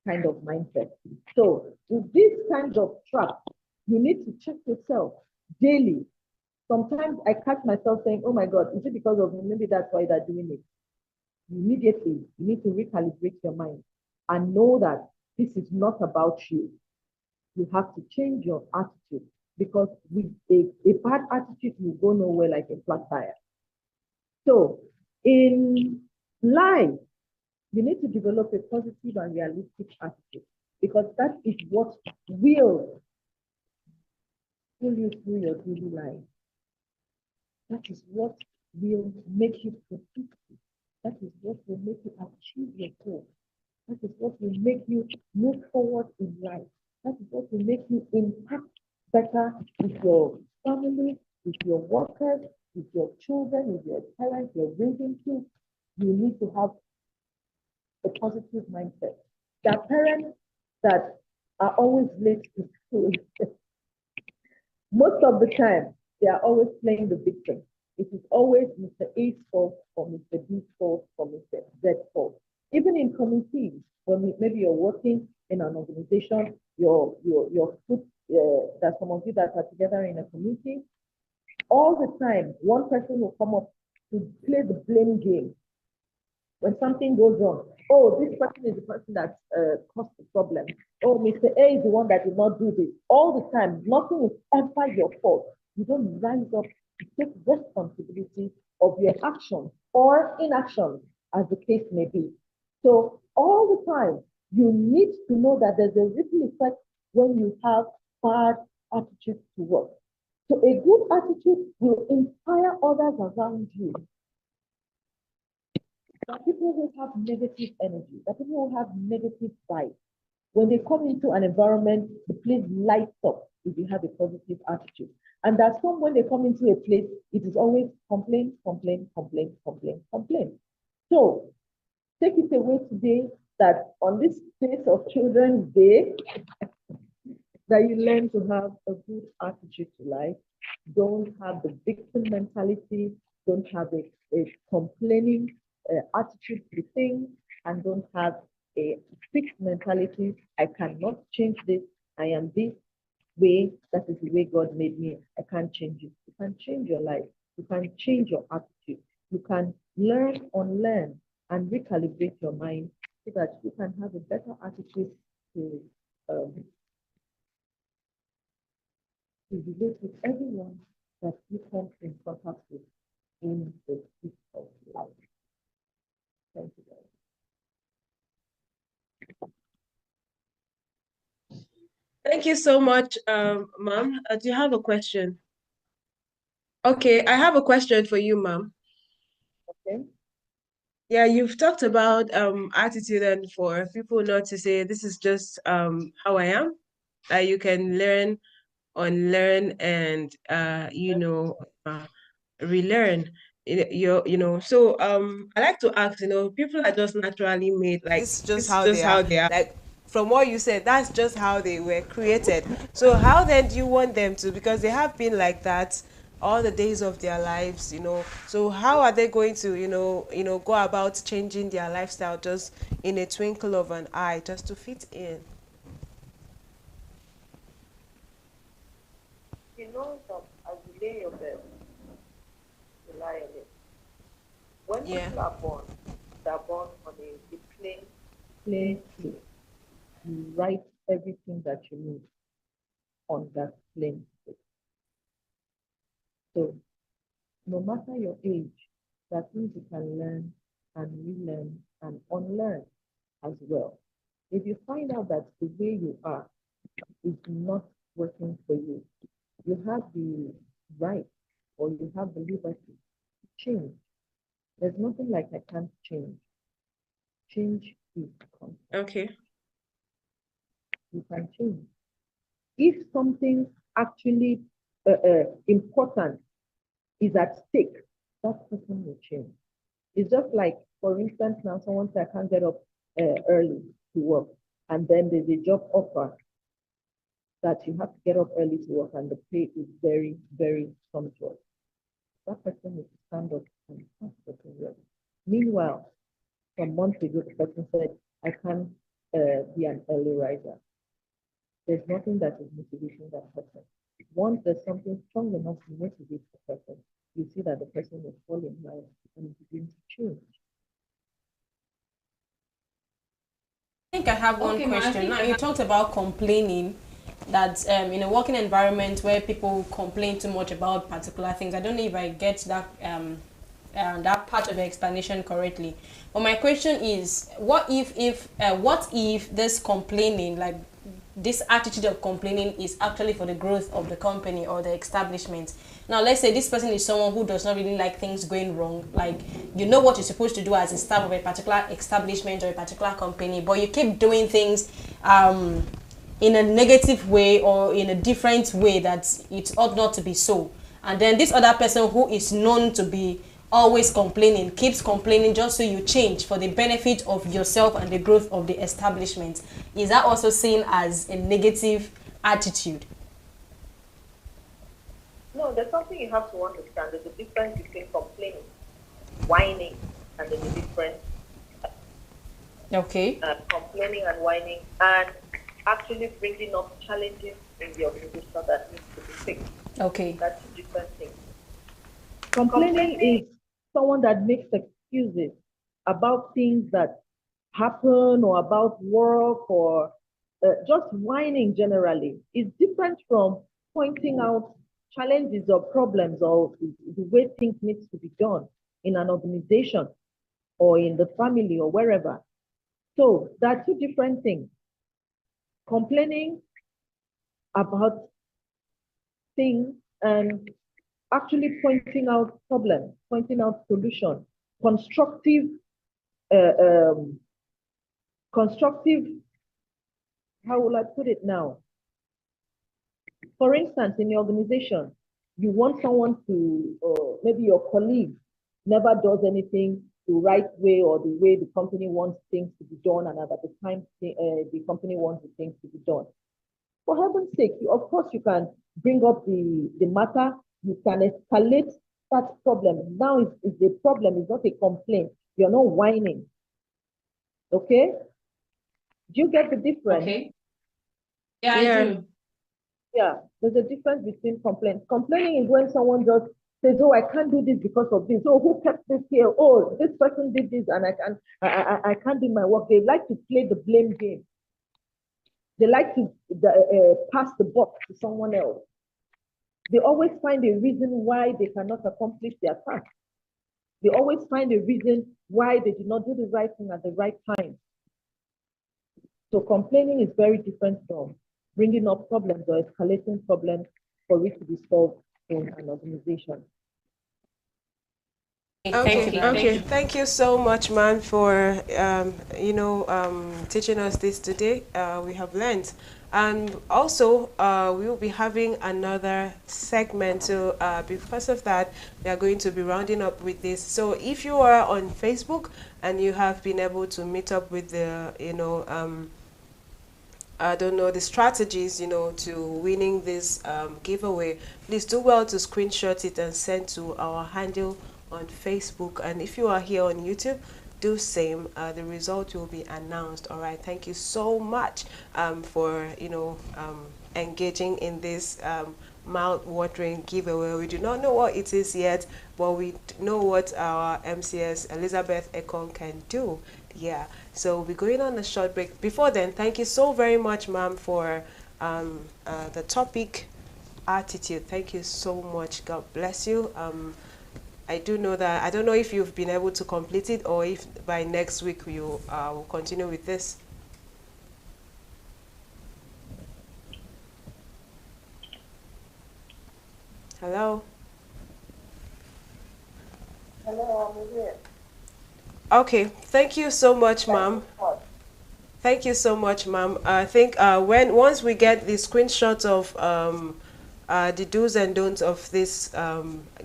kind of mindset. So with these kinds of traps, you need to check yourself daily. Sometimes I catch myself saying, oh my God, is it because of me? Maybe that's why they're doing it. Immediately, you need to recalibrate your mind and know that this is not about you. You have to change your attitude, because with a bad attitude, you go nowhere like a flat tire. So in life, you need to develop a positive and realistic attitude, because that is what will pull you through your daily life. That is what will make you productive. That is what will make you achieve your goal. That is what will make you move forward in life. That is what will make you impact better with your family, with your workers, with your children, with your parents, your raising kids. You need to have a positive mindset. There are parents that are always late to school. Most of the time, they are always playing the victim. It is always Mr. A's fault or Mr. B's fault or Mr. Z's fault. Even in communities, when maybe you're working in an organization, there's some of you that are together in a community, all the time, one person will come up to play the blame game. When something goes wrong, oh, this person is the person that caused the problem. Oh, Mr. A is the one that did not do this. All the time, nothing is ever your fault. You don't rise up to take responsibility of your actions or inaction, as the case may be. So all the time, you need to know that there's a ripple effect when you have bad attitude to work. So a good attitude will inspire others around you. There are people who have negative energy, there are people who have negative vibes. When they come into an environment, the place lights up if you have a positive attitude. And that's some, when they come into a place, it is always complain, complain, complain, complain, complain. So take it away today that on this space of Children's Day, that you learn to have a good attitude to life. Don't have the victim mentality, don't have a complaining attitude to things, and don't have a fixed mentality. I cannot change this. I am this way. That is the way God made me. I can't change it. You can change your life. You can change your attitude. You can learn, unlearn, and recalibrate your mind so that you can have a better attitude to relate with everyone that you come in contact with in the peace of life. Thank you very much. Thank you so much, Ma'am. Do you have a question? Okay, I have a question for you, ma'am. Okay. Yeah, you've talked about attitude and for people not to say this is just how I am. That you can learn, unlearn, and relearn. So I like to ask, people are just naturally made like this is just It's how just they are. how they are. Like from what you said, that's just how they were created. So how then do you want them to, because they have been like that all the days of their lives. So how are they going to, go about changing their lifestyle just in a twinkle of an eye just to fit in? You know that as you lay your bed, you lie on it. When Yeah. people are born, they're born on a plain slate. You write everything that you need on that plain slate. So no matter your age, that means you can learn and relearn and unlearn as well. If you find out that the way you are is not working for you, you have the right or you have the liberty to change. There's nothing like I can't change. Change is constant. Okay. You can change. If something actually important is at stake, that person will change. It's just like, for instance, now someone says, I can't get up early to work, and then there's a job offer that you have to get up early to work, and the pay is very, very sumptuous. That person needs to stand up and start getting ready. Meanwhile, some months ago, the person said, I can't be an early riser. There's nothing that is motivating that person. Once there's something strong enough to motivate the person, you see that the person will fall in line and begin to change. I think I have one question. Now, you talked about complaining, that in a working environment where people complain too much about particular things. I don't know if I get that part of the explanation correctly. But my question is, what if this complaining, like this attitude of complaining, is actually for the growth of the company or the establishment? Now, let's say this person is someone who does not really like things going wrong. Like, you know what you're supposed to do as a staff of a particular establishment or a particular company, but you keep doing things in a negative way or in a different way that it ought not to be so. And then this other person who is known to be always complaining keeps complaining just so you change for the benefit of yourself and the growth of the establishment. Is that also seen as a negative attitude? No, there's something you have to understand. There's a difference between complaining, whining, and there's a difference. Okay. Complaining and whining, and actually bringing up challenges in the organization that needs to be fixed. Okay. That's a different thing. Complaining is someone that makes excuses about things that happen or about work or just whining generally. Is different from pointing out challenges or problems or the way things need to be done in an organization or in the family or wherever. So there are two different things. Complaining about things and actually pointing out problems, pointing out solutions, constructive, how will I put it now? For instance, in your organization, you want someone to, maybe your colleague never does anything the right way or the way the company wants things to be done, and at the time the company wants the things to be done. For heaven's sake, of course you can bring up the matter, you can escalate that problem. Now it's the problem, it's not a complaint. You're not whining. Okay? Do you get the difference? Okay. Yeah, I do. Yeah, there's a difference between complaint. Complaining is when someone just says, oh, I can't do this because of this. Oh, who kept this here? Oh, this person did this and I can't do my work. They like to play the blame game. They like to pass the buck to someone else. They always find a reason why they cannot accomplish their task. They always find a reason why they did not do the right thing at the right time. So complaining is very different from bringing up problems or escalating problems for it to be solved in an organization. Okay. Thank you so much, man, for teaching us this today. We have learned, and also we will be having another segment. So because of that, we are going to be rounding up with this. So if you are on Facebook and you have been able to meet up with the I don't know the strategies, to winning this giveaway, please do well to screenshot it and send to our handle on Facebook. And if you are here on YouTube, do same. The result will be announced. All right. Thank you so much for engaging in this mouth-watering giveaway. We do not know what it is yet, but we know what our MCS Elizabeth Ekong can do. Yeah. So we're going on a short break. Before then, thank you so very much, ma'am, for the topic attitude. Thank you so much. God bless you. I do know that, I don't know if you've been able to complete it or if by next week you will continue with this. Hello? Hello, I'm here. Okay, thank you so much, ma'am. Thank you so much, ma'am. I think once we get the screenshot of the do's and don'ts of this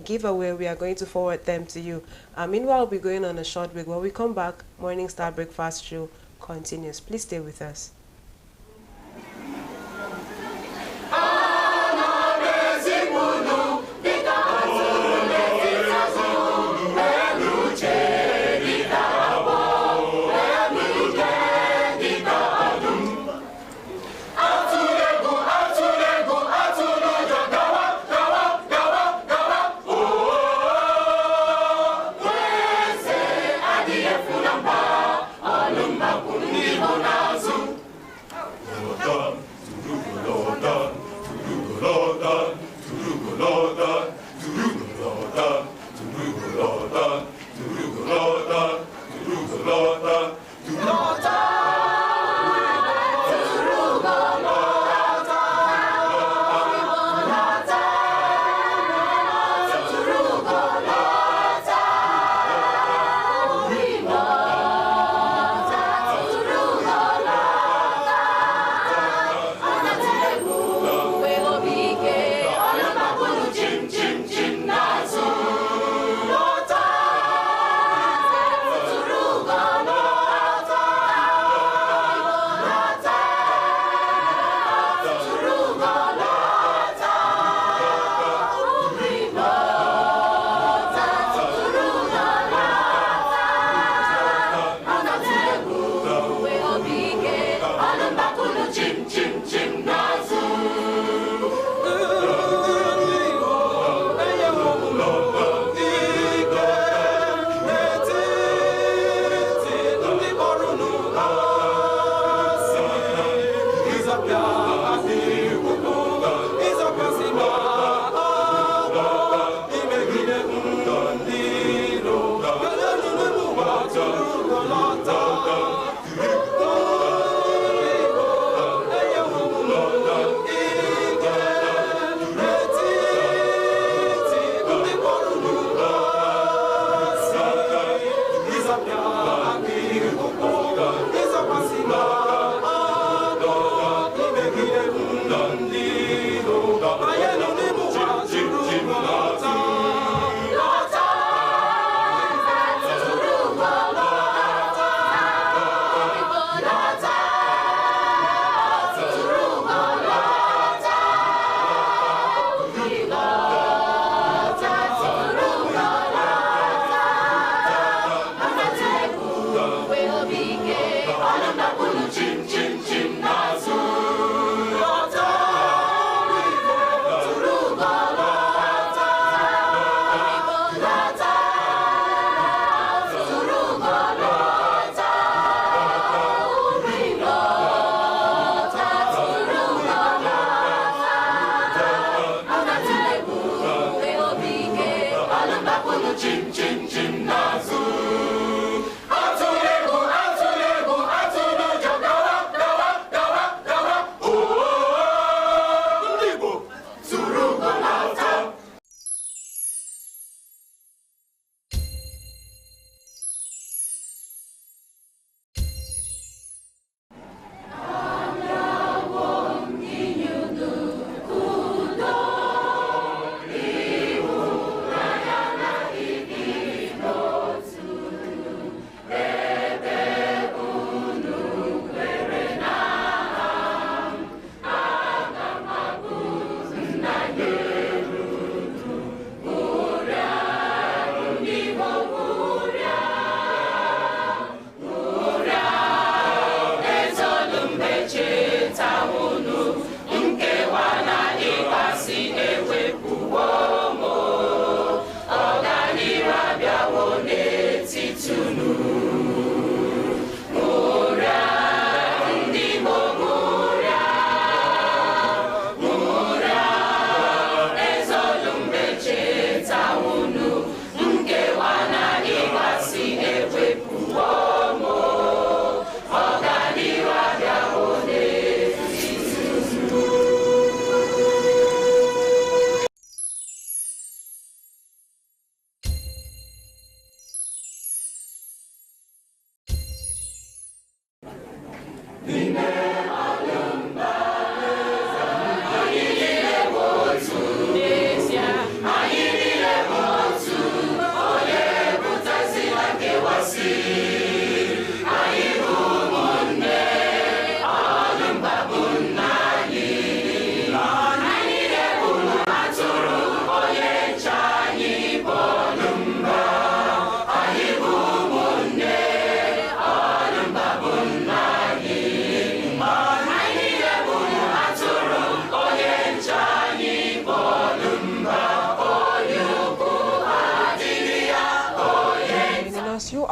giveaway, we are going to forward them to you. Meanwhile, we'll be going on a short break. When we come back, Morning Star Breakfast Show continues. Please stay with us.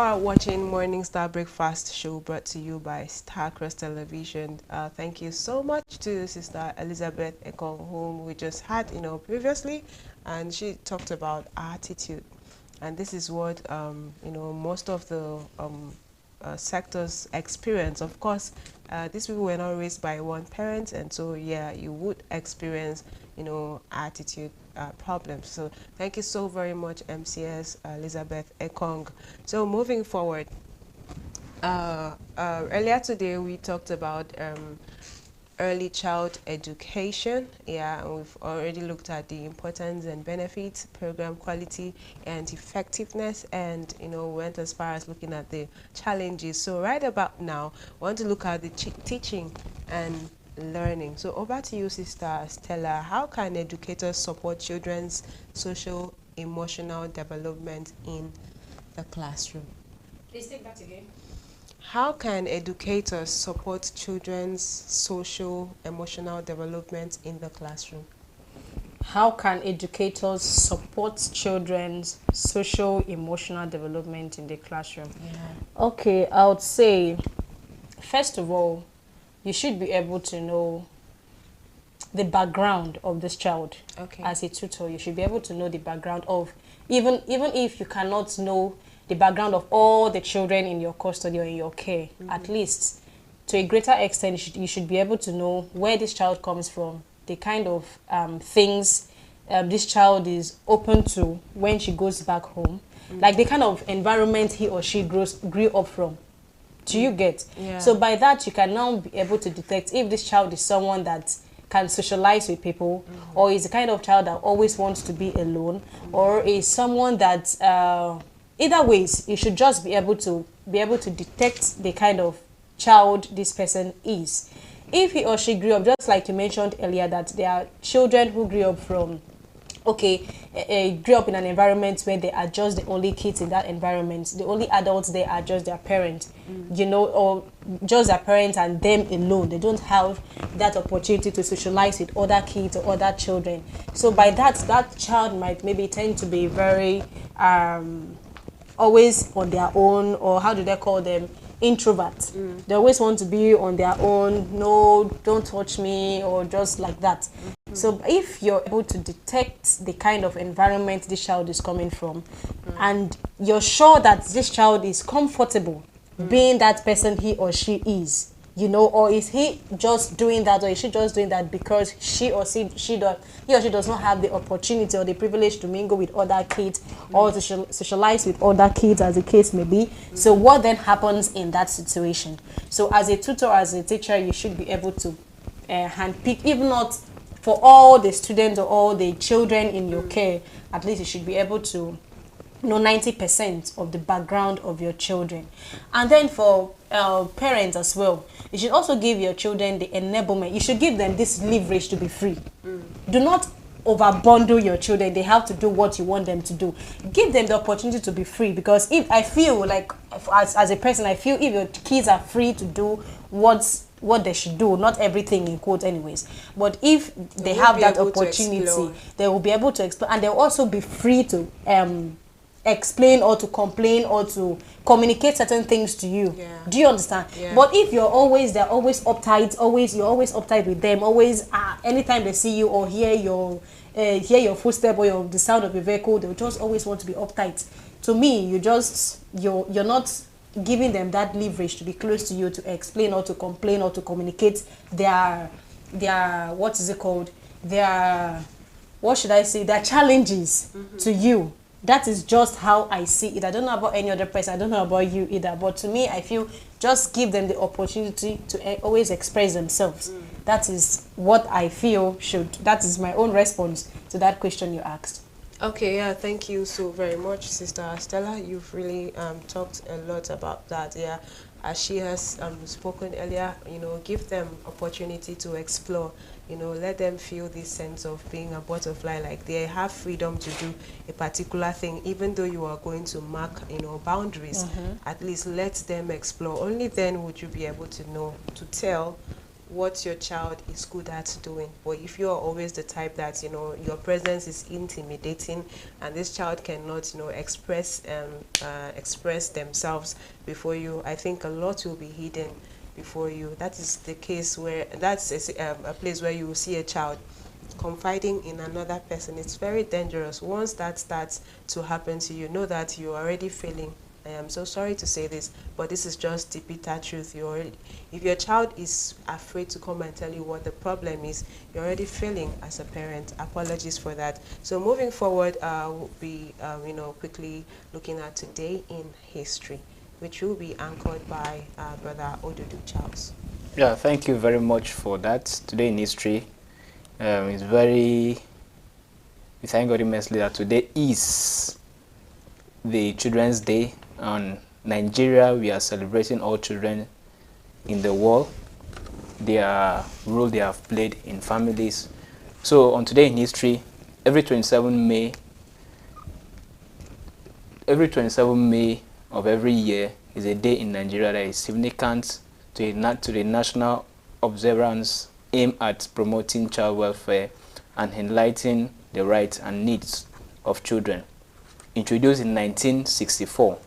are watching Morning Star Breakfast Show brought to you by Starcross Television. Thank you so much to Sister Elizabeth Ekong, whom we just had, previously, and she talked about attitude. And this is what, most of the sectors experience. Of course, these people were not raised by one parent, and so, yeah, you would experience, attitude problems. So thank you so very much, MCS Elizabeth Ekong. So moving forward, earlier today we talked about early child education. Yeah, and we've already looked at the importance and benefits, program quality and effectiveness, and went as far as looking at the challenges. So right about now, I want to look at the teaching and learning. So over to you, Sister Stella. How can educators support children's social emotional development in the classroom? Please take that again. How can educators support children's social emotional development in the classroom? How can educators support children's social emotional development in the classroom? Yeah. Okay, I would say, first of all, you should be able to know the background of this child. Okay. As a tutor, you should be able to know the background of, even if you cannot know the background of all the children in your custody or in your care, at least to a greater extent, you should be able to know where this child comes from, the kind of things this child is open to when she goes back home, like the kind of environment he or she grew up from. Do you get? Yeah. So by that, you can now be able to detect if this child is someone that can socialize with people, or is the kind of child that always wants to be alone, or is someone that, either ways, you should just be able to detect the kind of child this person is. If he or she grew up, just like you mentioned earlier, that there are children who grew up from, grew up in an environment where they are just the only kids in that environment. The only adults there are just their parents, or just their parents and them alone. They don't have that opportunity to socialize with other kids or other children. So by that child might maybe tend to be very always on their own, or how do they call them? Introverts. They always want to be on their own. No, don't touch me, or just like that. So if you're able to detect the kind of environment this child is coming from, and you're sure that this child is comfortable being that person he or she is, or is he just doing that, or is she just doing that because he or she does not have the opportunity or the privilege to mingle with other kids, or to socialize with other kids, as the case may be. So what then happens in that situation? So as a tutor, as a teacher, you should be able to handpick, even not for all the students or all the children in your care, at least you should be able to know 90% of the background of your children. And then for parents as well, you should also give your children the enablement. You should give them this leverage to be free. Do not overbundle your children. They have to do what you want them to do. Give them the opportunity to be free, because if I feel like, as a person, I feel if your kids are free to do what they should do, not everything in quotes anyways, but if they have that opportunity, they will be able to explore, and they'll also be free to explain or to complain or to communicate certain things to you. Yeah. Do you understand? Yeah. But if they're always uptight, you're always uptight with them, always anytime they see you or hear your footstep or the sound of your vehicle, they'll just always want to be uptight. To me, you're not giving them that leverage to be close to you, to explain or to complain or to communicate their what is it called, their challenges to you. That is just how I see it. I don't know about any other person. I don't know about you either. But to me, I feel just give them the opportunity to always express themselves. That is what I feel should. That is my own response to that question you asked. Okay, yeah, thank you so very much, Sister Stella. You've really talked a lot about that. Yeah, as she has spoken earlier, give them opportunity to explore. Let them feel this sense of being a butterfly, like they have freedom to do a particular thing, even though you are going to mark, boundaries. At least let them explore. Only then would you be able to know, to tell what your child is good at doing. But if you are always the type that, you know, your presence is intimidating and this child cannot, you know, express themselves before you, I think a lot will be hidden before you. That is the case where, that's a place where you will see a child confiding in another person. It's very dangerous. Once that starts to happen to you, know that you're already failing. I am so sorry to say this, but this is just the bitter truth. If your child is afraid to come and tell you what the problem is, you're already failing as a parent. Apologies for that. So moving forward, we'll be you know, quickly looking at Today in History, which will be anchored by Brother Odudu Charles. Yeah, thank you very much for that. Today in History is very, we thank God immensely that today is the Children's Day. On Nigeria, we are celebrating all children in the world, their role they have played in families. So on Today in History, every 27 May of every year is a day in Nigeria that is significant to the national observance aimed at promoting child welfare and enlightening the rights and needs of children. Introduced in 1964,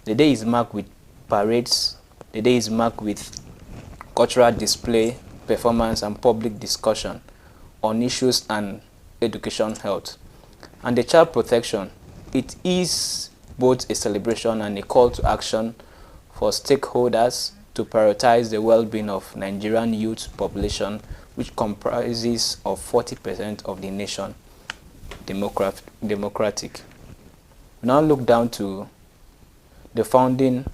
the day is marked with parades, the day is marked with cultural display, performance, and public discussion on issues and education health. And the child protection, it is both a celebration and a call to action for stakeholders to prioritize the well-being of Nigerian youth population, which comprises of 40% of the nation democratic. We now look down to the founding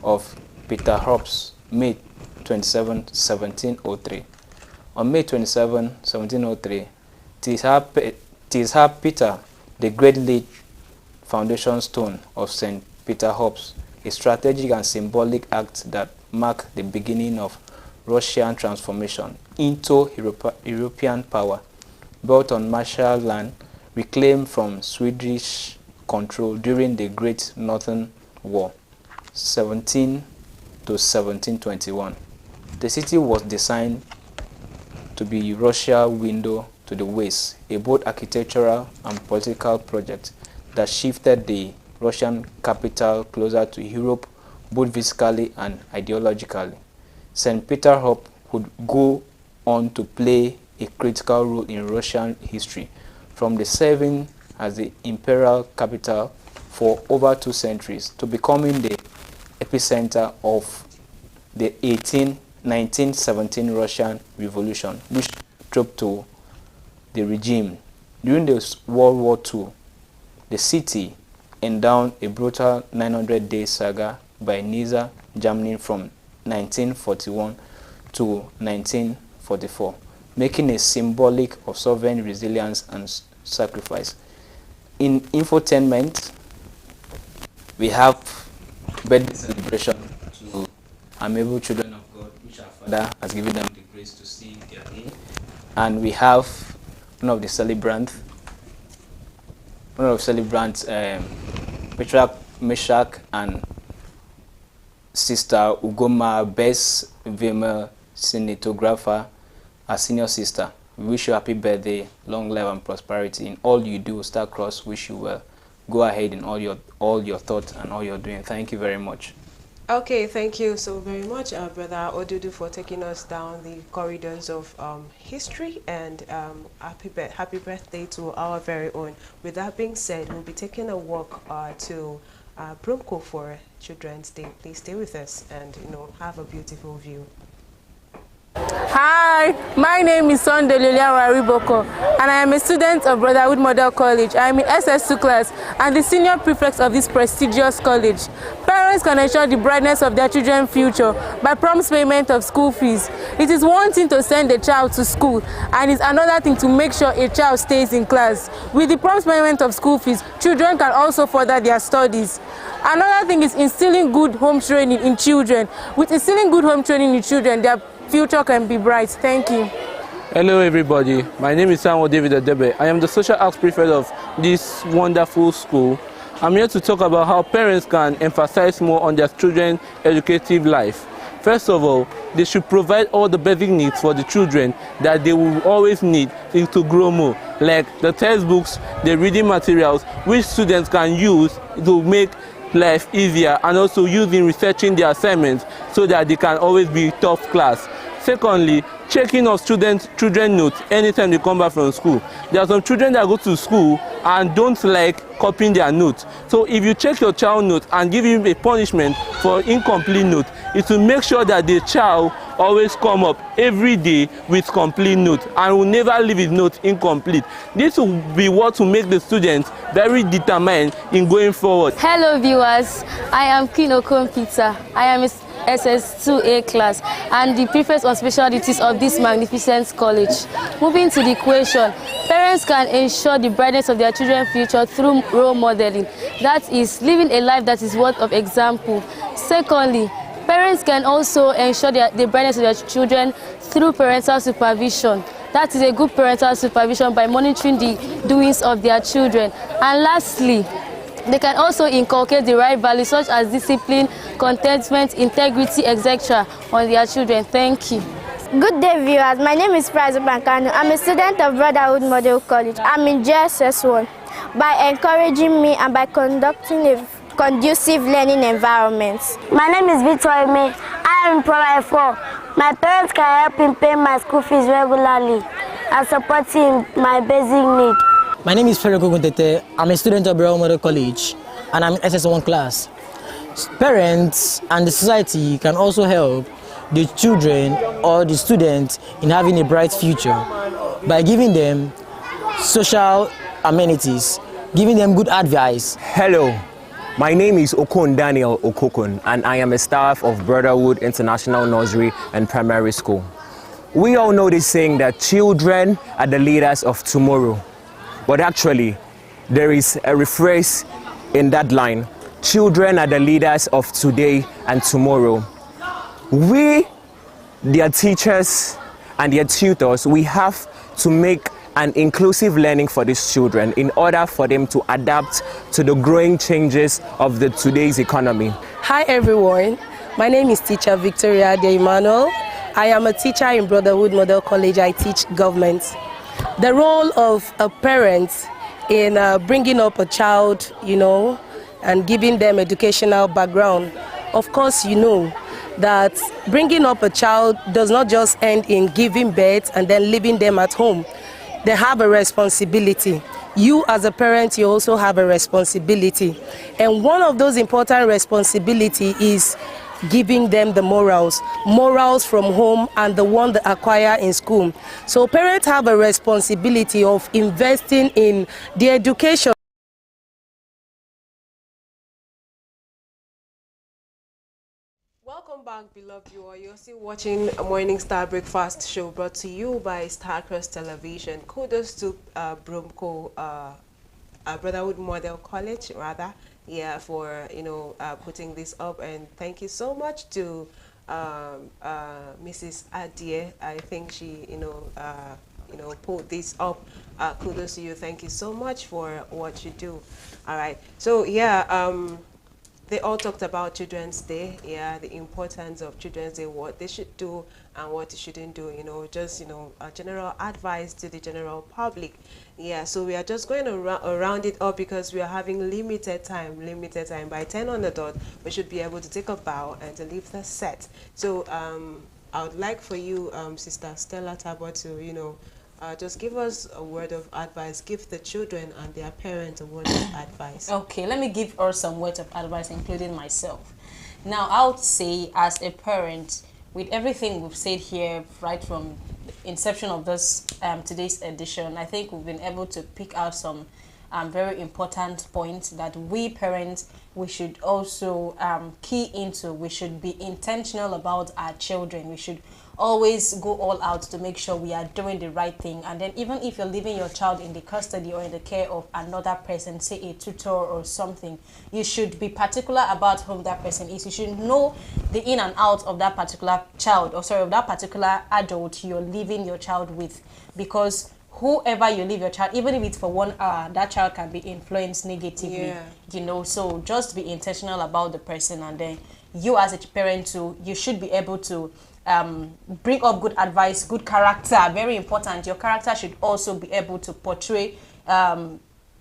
of Peter Hobbs, May 27, 1703. On May 27, 1703, tis how Peter, the great laid foundation stone of St. Peter Hobbs, a strategic and symbolic act that marked the beginning of Russian transformation into European power, built on martial land reclaimed from Swedish control during the Great Northern War, 17 to 1721. The city was designed to be Russia's window to the West, a both architectural and political project that shifted the Russian capital closer to Europe, both physically and ideologically. St. Peter Hobbs would go on to play a critical role in Russian history, from the serving as the imperial capital for over 2 centuries to becoming the epicenter of the 1917 Russian Revolution, which dropped to the regime. During the World War II, the city endured a brutal 900-day saga by Nazi Germany from 1941 to 1944, making a symbolic of sovereign resilience and sacrifice. In infotainment, we have birthday celebration to amiable children of God, which our Father has given them the grace to see their day. And we have one of the celebrants, Patriarch Meshach and Sister Ugoma, best female cinematographer, our senior sister. We wish you happy birthday, long life and prosperity in all you do. Starcross wish you well. Go ahead in all your thoughts and all you're doing. Thank you very much. Okay, thank you so very much, Brother Odudu, for taking us down the corridors of history, and happy birthday to our very own. With that being said, we'll be taking a walk to Brumco for Children's Day. Please stay with us and, you know, have a beautiful view. Hi, my name is Sunday Liliawa Riboko, and I am a student of Brotherhood Model College. I am in SS2 class and the senior prefect of this prestigious college. Parents can ensure the brightness of their children's future by prompt payment of school fees. It is one thing to send a child to school, and it's another thing to make sure a child stays in class. With the prompt payment of school fees, children can also further their studies. Another thing is instilling good home training in children. With instilling good home training in children, their future can be bright. Thank you. Hello everybody, my name is Samuel David Adebe. I am the social arts prefect of this wonderful school. I'm here to talk about how parents can emphasize more on their children's educative life. First of all, they should provide all the basic needs for the children that they will always need to grow more, like the textbooks, the reading materials, which students can use to make life easier, and also use in researching their assignments so that they can always be top class. Secondly, checking of children notes anytime they come back from school. There are some children that go to school and don't like copying their notes. So if you check your child note and give him a punishment for incomplete note, it will make sure that the child always come up every day with complete note and will never leave his note incomplete. This will be what will make the students very determined in going forward. Hello viewers, I am Queen Okon Peter. I am a SS2A class and the prefect of special duties of this magnificent college. Moving to the question, parents can ensure the brightness of their children's future through role modeling. That is, living a life that is worth of example. Secondly, parents can also ensure the brightness of their children through parental supervision. That is a good parental supervision by monitoring the doings of their children. And lastly, they can also inculcate the right values such as discipline, contentment, integrity, etc. on their children. Thank you. Good day, viewers. My name is Prize Bankano. I'm a student of Brotherhood Model College. I'm in JSS1. By encouraging me and by conducting a conducive learning environment. My name is Victor Eme. I am in primary 4. My parents can help in paying my school fees regularly and supporting my basic needs. My name is Fereko Guntete. I'm a student of Brotherhood Model College and I'm in SS1 class. Parents and the society can also help the children or the students in having a bright future by giving them social amenities, giving them good advice. Hello, my name is Okon Daniel Okokon and I am a staff of Brotherhood International Nursery and Primary School. We all know this saying that children are the leaders of tomorrow, but actually there is a rephrase in that line. Children are the leaders of today and tomorrow. We, their teachers and their tutors, we have to make an inclusive learning for these children in order for them to adapt to the growing changes of today's economy. Hi everyone, my name is teacher Victoria De Emmanuel. I am a teacher in Brotherhood Model College. I teach government. The role of a parent in bringing up a child, and giving them educational background. Of course, that bringing up a child does not just end in giving birth and then leaving them at home. They have a responsibility. You as a parent, you also have a responsibility. And one of those important responsibilities is giving them the morals from home and the one they acquire in school. So parents have a responsibility of investing in the education. Welcome back, beloved viewer. You're still watching a Morning Star Breakfast show brought to you by Starcross Television. Kudos to Bromco, Brotherhood Model College, for putting this up, and thank you so much to Mrs. Adie. I think she pulled this up. Kudos to you. Thank you so much for what you do. All right. So they all talked about Children's Day, the importance of Children's Day, what they should do and what they shouldn't do, a general advice to the general public. So we are just going to round it up because we are having limited time. By 10 on the dot, we should be able to take a bow and to leave the set. So I would like for you, Sister Stella Tabor, to, just give us a word of advice. Give the children and their parents a word of advice. Okay, let me give her some words of advice, including myself. Now, I would say, as a parent, with everything we've said here, right from the inception of this today's edition, I think we've been able to pick out some very important points that we parents, we should also key into. We should be intentional about our children. We should always go all out to make sure we are doing the right thing. And then even if you're leaving your child in the custody or in the care of another person, say a tutor or something, you should be particular about whom that person is. You should know the in and out of that particular child, of that particular adult you're leaving your child with, because whoever you leave your child, even if it's for 1 hour, that child can be influenced negatively. So just be intentional about the person, and then you as a parent too, you should be able to bring up good advice, good character. Very important. Your character should also be able to portray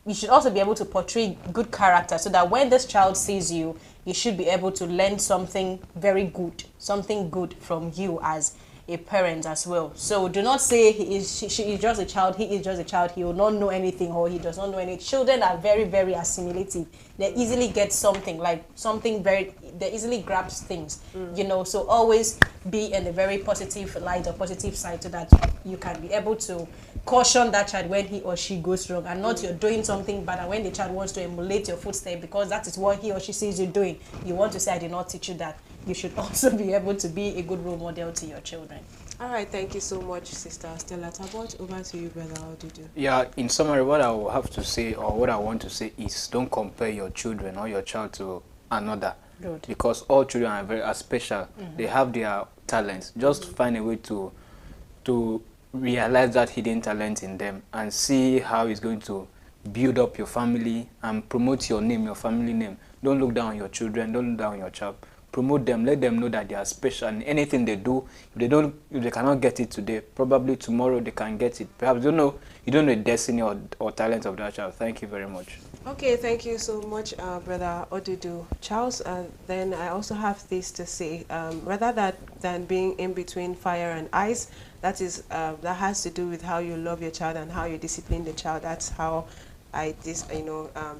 you should also be able to portray good character, so that when this child sees you, you should be able to learn something very good, something good from you as a parent as well. So do not say she is just a child, he is just a child, he will not know anything, or he does not know anything. Children are very, very assimilative. They easily get something, like something very, they easily grasp things, you know. So always be in a very positive light or positive side, so that you can be able to caution that child when he or she goes wrong, and not you're doing something bad, and when the child wants to emulate your footsteps because that is what he or she sees you doing, you want to say, I did not teach you that. You should also be able to be a good role model to your children. All right, thank you so much, Sister Stella Tabot. Over to you, Brother Odudu. Yeah, in summary, what I will have to say, or what I want to say, is don't compare your children or your child to another. Good. Because all children are special. They have their talents. Just find a way to realize that hidden talent in them, and see how it's going to build up your family and promote your name, your family name. Don't look down on your children. Don't look down on your child. Promote them, let them know that they are special, and anything they do, if they cannot get it today, probably tomorrow they can get it. Perhaps you don't know the destiny or talent of that child. Thank you very much. Okay, thank you so much, Brother Odudu. Charles, then I also have this to say. Rather than being in between fire and ice, that has to do with how you love your child and how you discipline the child. That's how I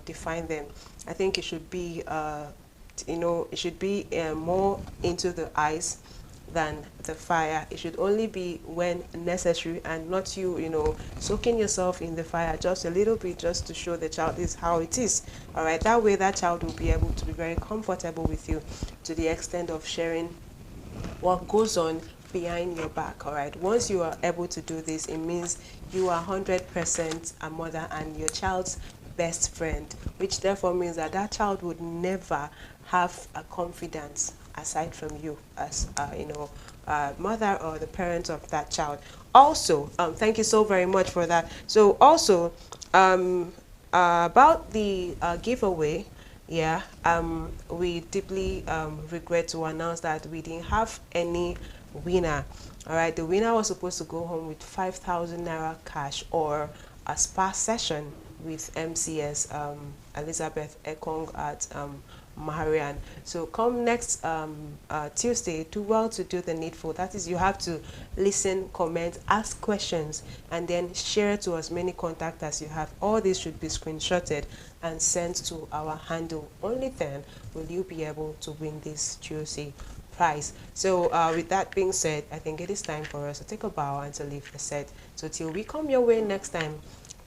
define them. I think it should be it should be more into the ice than the fire. It should only be when necessary, and not you soaking yourself in the fire just a little bit, just to show the child is how it is. All right, that way that child will be able to be very comfortable with you, to the extent of sharing what goes on behind your back. All right, once you are able to do this, it means you are 100% a mother and your child's best friend, which therefore means that child would never have a confidence aside from you as mother or the parent of that child. Also, thank you so very much for that. So also about the giveaway, we deeply regret to announce that we didn't have any winner. All right, the winner was supposed to go home with 5,000 Naira cash or a spa session with MCS Elizabeth Ekong at Maharian. So come next Tuesday, do well to do the needful. That is, you have to listen, comment, ask questions, and then share to as many contacts as you have. All this should be screenshotted and sent to our handle. Only then will you be able to win this juicy prize. So with that being said, I think it is time for us to take a bow and to leave the set. So till we come your way next time,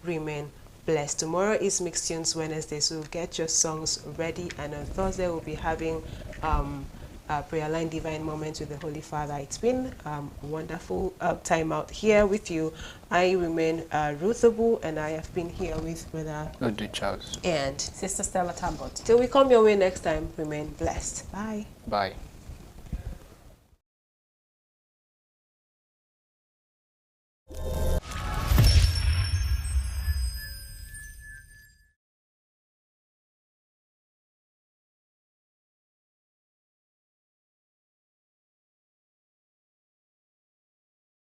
remain blessed. Tomorrow is Mixed Tunes Wednesday, so get your songs ready, and on Thursday we'll be having a prayer line divine moment with the Holy Father. It's been a wonderful time out here with you. I remain Ruth Abu, and I have been here with Brother Odudu Charles and Sister Stella Tabot. Till we come your way next time, remain blessed. Bye. Bye.